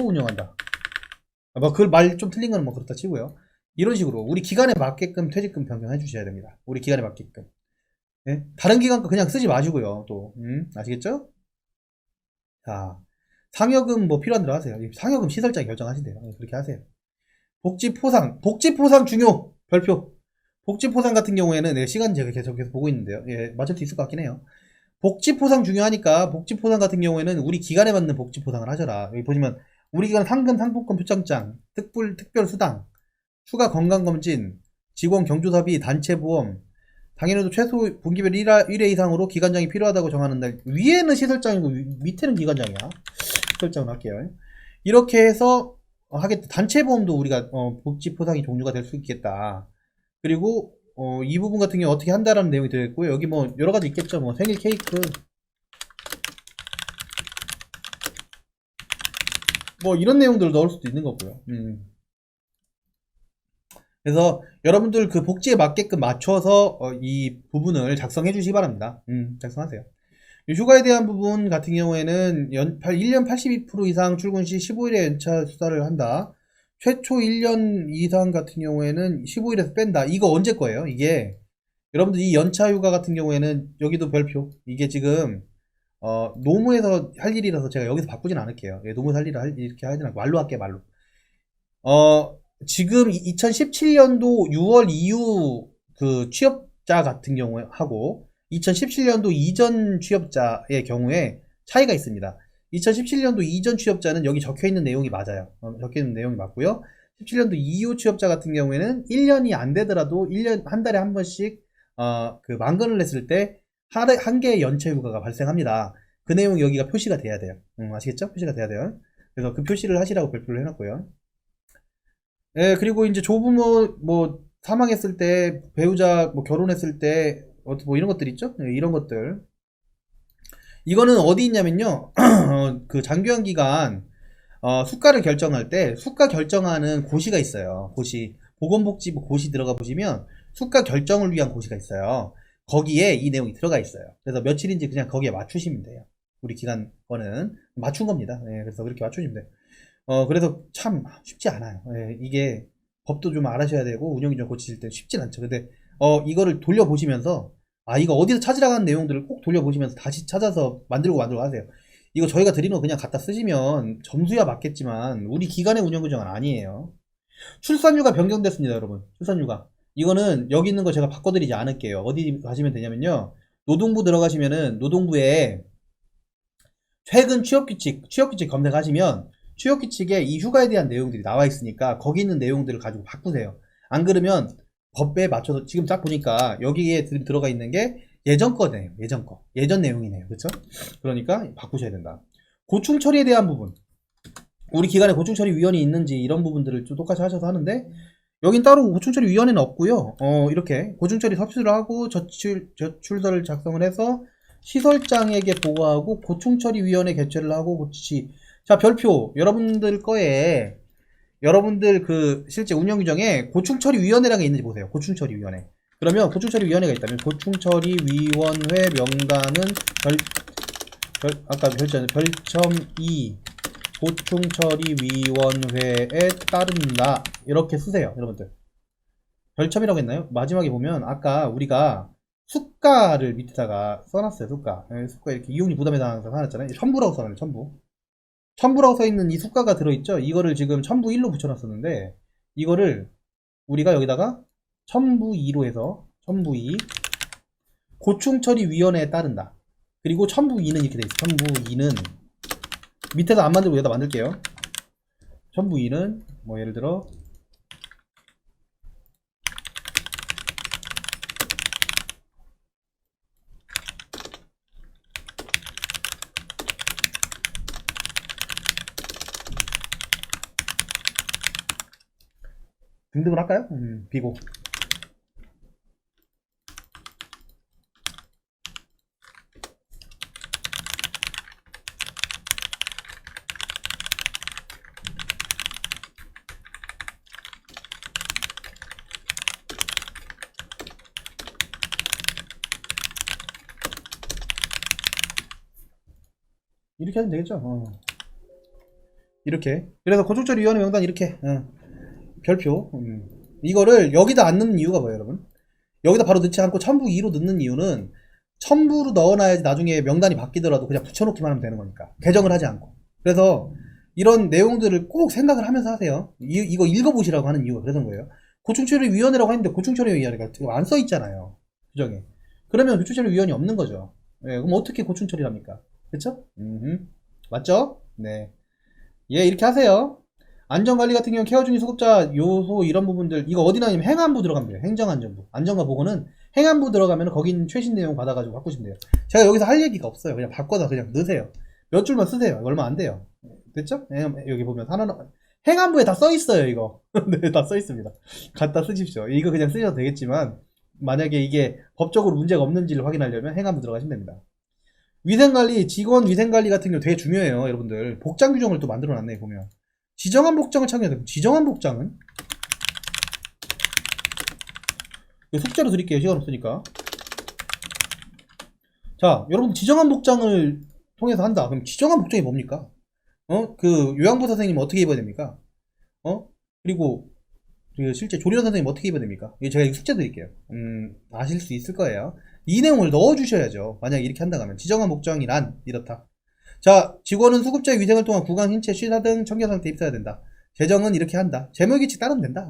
운영한다. 뭐 그 말 좀 틀린 건 뭐 그렇다 치고요. 이런 식으로 우리 기간에 맞게끔 퇴직금 변경해 주셔야 됩니다. 우리 기간에 맞게끔. 네? 다른 기관 거 그냥 쓰지 마시고요. 또 아시겠죠? 자, 상여금 뭐 필요한 대로 하세요. 상여금 시설장이 결정하신대요. 그렇게 하세요. 복지포상 중요 별표. 복지포상 같은 경우에는 시간 제가 계속해서 보고 있는데요. 예, 맞을 수 있을 것 같긴 해요. 복지포상 중요하니까 복지포상 같은 경우에는 우리 기간에 맞는 복지포상을 하셔라. 여기 보시면 우리 기관 상금, 상품권, 표창장, 특별수당, 추가 건강검진, 직원 경조사비, 단체보험, 당연히도 최소 분기별 1회 이상으로 기관장이 필요하다고 정하는 날 위에는 시설장이고 밑에는 기관장이야. 시설장으로 할게요. 이렇게 해서 하겠다. 단체보험도 우리가 복지포상이 종류가 될 수 있겠다. 그리고 이 부분 같은 경우 어떻게 한다라는 내용이 들어있고요. 여기 뭐 여러가지 있겠죠. 뭐 생일 케이크 뭐 이런 내용들을 넣을 수도 있는 거고요. 그래서 여러분들 그 복지에 맞게끔 맞춰서 이 부분을 작성해 주시기 바랍니다. 작성하세요. 휴가에 대한 부분 같은 경우에는 1년 82% 이상 출근 시 15일의 연차 수사를 한다. 최초 1년 이상 같은 경우에는 15일에서 뺀다. 이거 언제 거예요? 이게 여러분들 이 연차 휴가 같은 경우에는 여기도 별표. 이게 지금 노무에서 할 일이라서 제가 여기서 바꾸진 않을게요. 예, 노무에서 할 일을 이렇게 하진 않고 말로 할게요. 말로. 지금 2017년도 6월 이후 그 취업자 같은 경우에 하고 2017년도 이전 취업자의 경우에 차이가 있습니다. 2017년도 이전 취업자는 여기 적혀있는 내용이 맞아요. 적혀있는 내용이 맞고요. 17년도 이후 취업자 같은 경우에는 1년이 안 되더라도 1년, 한 달에 한 번씩, 그 만건을 했을 때 한 개의 연체 휴가가 발생합니다. 그 내용이 여기가 표시가 돼야 돼요. 아시겠죠? 표시가 돼야 돼요. 그래서 그 표시를 하시라고 발표를 해놨고요. 예, 그리고 이제 조부모, 뭐, 사망했을 때, 배우자, 뭐, 결혼했을 때, 뭐, 이런 것들 있죠? 네, 이런 것들. 이거는 어디 있냐면요. 그 장기화 기간, 수가를 결정할 때, 수가 결정하는 고시가 있어요. 고시. 보건복지부 고시 들어가 보시면, 수가 결정을 위한 고시가 있어요. 거기에 이 내용이 들어가 있어요. 그래서 며칠인지 그냥 거기에 맞추시면 돼요. 우리 기간 거는. 맞춘 겁니다. 예, 그래서 그렇게 맞추시면 돼요. 그래서 참 쉽지 않아요. 예, 이게 법도 좀 알아셔야 되고 운영이 좀 고치실 때 쉽진 않죠. 근데 이거를 돌려보시면서 이거 어디서 찾으라고 하는 내용들을 꼭 돌려보시면서 다시 찾아서 만들고 하세요. 이거 저희가 드리는 거 그냥 갖다 쓰시면 점수야 맞겠지만 우리 기관의 운영 규정은 아니에요. 출산휴가 변경됐습니다, 여러분. 출산휴가. 이거는 여기 있는 거 제가 바꿔드리지 않을게요. 어디 가시면 되냐면요. 노동부 들어가시면은 노동부에 최근 취업규칙 검색하시면 취업규칙에 이 휴가에 대한 내용들이 나와 있으니까 거기 있는 내용들을 가지고 바꾸세요. 안 그러면 법에 맞춰서 지금 딱 보니까 여기에 들어가 있는 게 예전 거네요. 예전 내용이네요. 그렇죠? 그러니까 바꾸셔야 된다. 고충 처리에 대한 부분. 우리 기관에 고충 처리 위원이 있는지 이런 부분들을 좀 똑같이 하셔서 하는데 여긴 따로 고충 처리 위원회는 없고요. 이렇게 고충 처리 섭취를 하고 저출서를 작성을 해서 시설장에게 보고하고 고충처리위원회 개최를 하고 고치. 자, 별표. 여러분들 거에 여러분들 그 실제 운영 규정에 고충처리위원회라는 게 있는지 보세요. 고충처리위원회. 그러면 고충처리위원회가 있다면 고충처리위원회 명단은 아까 별점 2 고충처리위원회에 따른다. 이렇게 쓰세요, 여러분들. 별점이라고 했나요? 마지막에 보면 아까 우리가 수가를 밑에다가 써놨어요. 수가. 수가 이렇게 이용료 부담에 대해서 써놨잖아요. 첨부라고 써놨네. 첨부. 첨부라고 써있는 이 수가가 들어있죠. 이거를 지금 첨부 1로 붙여놨었는데 이거를 우리가 여기다가 첨부 2로 해서 첨부 2 고충처리위원회에 따른다. 그리고 첨부 2는 이렇게 돼있어. 첨부 2는 밑에서 안 만들고 여기다 만들게요. 첨부 2는 뭐 예를 들어 등등을 할까요? 비고. 이렇게 하면 되겠죠? 이렇게. 그래서 고충처리위원회 명단 이렇게 별표. 이거를 여기다 안 넣는 이유가 뭐예요, 여러분? 여기다 바로 넣지 않고 첨부 2로 넣는 이유는 첨부로 넣어놔야지 나중에 명단이 바뀌더라도 그냥 붙여놓기만 하면 되는 거니까. 개정을 하지 않고. 그래서 이런 내용들을 꼭 생각을 하면서 하세요. 이거 읽어보시라고 하는 이유가 그래서 거예요. 고충처리위원회라고 했는데 고충처리위원회가 안 써있잖아요. 규정에. 그러면 고충처리위원회 없는 거죠. 네, 그럼 어떻게 고충처리를 합니까? 그쵸? 맞죠? 네. 예, 이렇게 하세요. 안전관리 같은 경우는 케어 중인 수급자 요소 이런 부분들 이거 어디 나냐면 행안부 들어가면 돼요. 행정안전부. 안전과 보건은 행안부 들어가면 거기 있는 최신 내용 받아가지고 바꾸시면 돼요. 제가 여기서 할 얘기가 없어요. 그냥 바꿔서 그냥 넣으세요. 몇 줄만 쓰세요. 얼마 안 돼요. 됐죠? 여기 보면 하나 행안부에 다 써있어요. 이거. 네, 다 써있습니다. 갖다 쓰십시오. 이거 그냥 쓰셔도 되겠지만 만약에 이게 법적으로 문제가 없는지를 확인하려면 행안부 들어가시면 됩니다. 위생관리, 직원 위생관리 같은 경우 되게 중요해요. 여러분들 복장 규정을 또 만들어 놨네. 보면 지정한 복장을 착용해야 돼요. 지정한 복장은 숙제로 드릴게요. 시간 없으니까. 자, 여러분 지정한 복장을 통해서 한다. 그럼 지정한 복장이 뭡니까? 그 요양부 선생님 어떻게 입어야 됩니까? 그리고 그 실제 조리원 선생님 어떻게 입어야 됩니까? 이게 제가 숙제 드릴게요. 아실 수 있을 거예요. 이 내용을 넣어주셔야죠. 만약에 이렇게 한다고 하면 지정한 목적이란 이렇다. 자, 직원은 수급자의 위생을 통한 구강, 신체, 쉬사 등 청결 상태에 입혀야 된다. 재정은 이렇게 한다. 제목규칙 따르면 된다.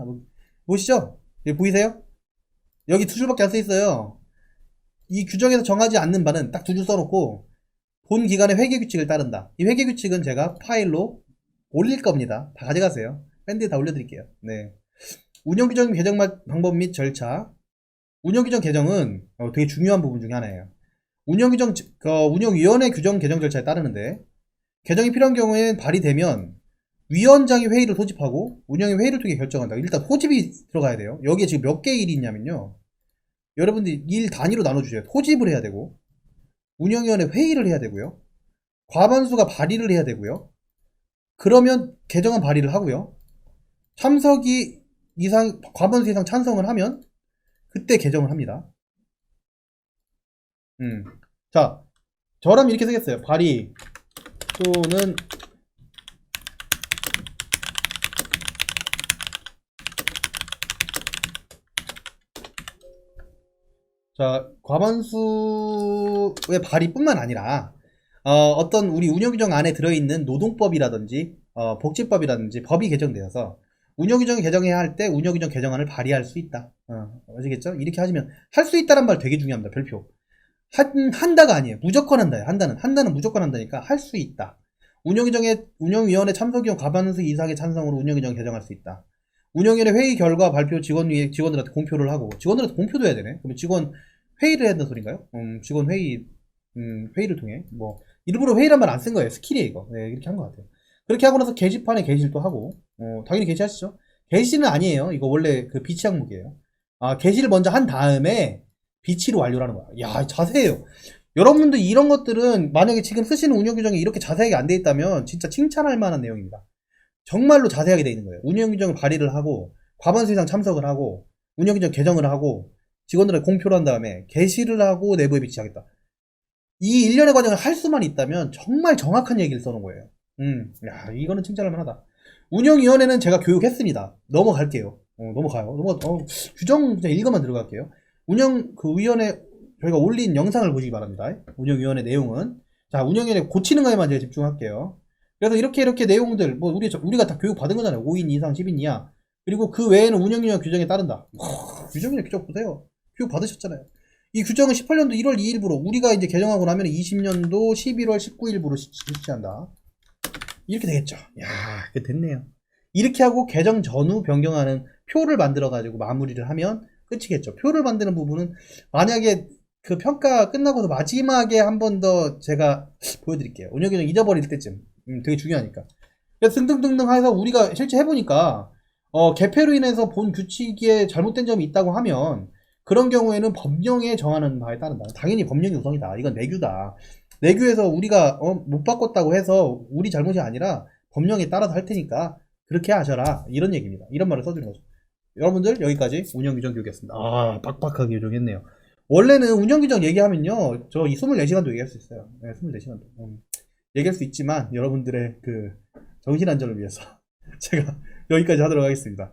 보시죠? 여기 보이세요? 여기 두 줄밖에 안 써있어요. 이 규정에서 정하지 않는 바는 딱 두 줄 써놓고 본 기간의 회계규칙을 따른다. 이 회계규칙은 제가 파일로 올릴 겁니다. 다 가져가세요. 밴드에 다 올려드릴게요. 네. 운영규정 개정 방법 및 절차. 운영규정 개정은 되게 중요한 부분 중에 하나예요. 운영규정, 운영위원회 규정 개정 절차에 따르는데 개정이 필요한 경우에는 발의되면 위원장이 회의를 소집하고 운영위 회의를 통해 결정한다. 일단 소집이 들어가야 돼요. 여기에 지금 몇 개 일이 있냐면요. 여러분들이 일 단위로 나눠주셔야 돼요. 소집을 해야 되고 운영위원회 회의를 해야 되고요. 과반수가 발의를 해야 되고요. 그러면 개정안 발의를 하고요. 참석이 이상 과반수 이상 찬성을 하면 그때 개정을 합니다. 자, 저라면 이렇게 쓰겠어요. 발의 또는 자, 과반수의 발의뿐만 아니라 어떤 우리 운영규정 안에 들어있는 노동법이라든지 복지법이라든지 법이 개정되어서 운영규정 개정해야 할 때 운영규정 개정안을 발의할 수 있다. 아시겠죠? 이렇게 하시면 할 수 있다란 말 되게 중요합니다. 별표. 한다가 아니에요. 무조건 한다예요. 한다는 무조건 한다니까 할 수 있다. 운영위원회 참석 경우 과반수 이상의 찬성으로 운영규정 개정할 수 있다. 운영위원회 회의 결과 발표 직원들한테 공표를 하고 직원들한테 공표도 해야 되네. 그러면 직원 회의를 해야 된다는 소린가요? 직원 회의 회의를 통해 뭐 일부러 회의란 말 안 쓴 거예요. 스킬이에요 이거. 네, 이렇게 한 것 같아요. 그렇게 하고 나서 게시판에 게시를 또 하고 당연히 게시하시죠. 게시는 아니에요. 이거 원래 그 비치 항목이에요. 게시를 먼저 한 다음에 비치로 완료를 하는 거야. 야, 자세해요. 여러분들 이런 것들은 만약에 지금 쓰시는 운영규정이 이렇게 자세하게 안 돼 있다면 진짜 칭찬할 만한 내용입니다. 정말로 자세하게 돼 있는 거예요. 운영규정을 발의를 하고 과반수 이상 참석을 하고 운영규정 개정을 하고 직원들한테 공표를 한 다음에 게시를 하고 내부에 비치하겠다. 이 일련의 과정을 할 수만 있다면 정말 정확한 얘기를 써놓은 거예요. 야, 이거는 칭찬할 만하다. 운영위원회는 제가 교육했습니다. 넘어갈게요. 넘어가요. 규정 그냥 읽어만 들어갈게요. 위원회 저희가 올린 영상을 보시기 바랍니다. 운영위원회 내용은. 자, 운영위원회 고치는 거에만 제가 집중할게요. 그래서 이렇게 내용들, 뭐, 우리가 다 교육 받은 거잖아요. 5인 이상 10인 이하. 그리고 그 외에는 운영위원회 규정에 따른다. 규정위원회 규정 보세요. 교육 받으셨잖아요. 이 규정은 18년도 1월 2일부로, 우리가 이제 개정하고 나면 20년도 11월 19일부로 실시한다. 이렇게 되겠죠. 야, 그게 됐네요. 이렇게 하고 개정 전후 변경하는 표를 만들어가지고 마무리를 하면 끝이겠죠. 표를 만드는 부분은 만약에 그 평가 끝나고도 마지막에 한 번 더 제가 보여드릴게요. 운영규정 잊어버릴 때쯤. 되게 중요하니까. 그래서 등등등등 해서 우리가 실제 해보니까 개폐로 인해서 본 규칙에 잘못된 점이 있다고 하면 그런 경우에는 법령에 정하는 바에 따른다. 당연히 법령이 우선이다. 이건 내규다. 내규에서 우리가 못 바꿨다고 해서 우리 잘못이 아니라 법령에 따라서 할 테니까 그렇게 하셔라. 이런 얘기입니다. 이런 말을 써주는 거죠. 여러분들 여기까지 운영규정 교육이었습니다. 아, 빡빡하게 교정했네요. 원래는 운영규정 얘기하면요, 저 이 24시간도 얘기할 수 있어요. 네, 24시간도. 얘기할 수 있지만, 여러분들의 그 정신안전을 위해서 제가 여기까지 하도록 하겠습니다.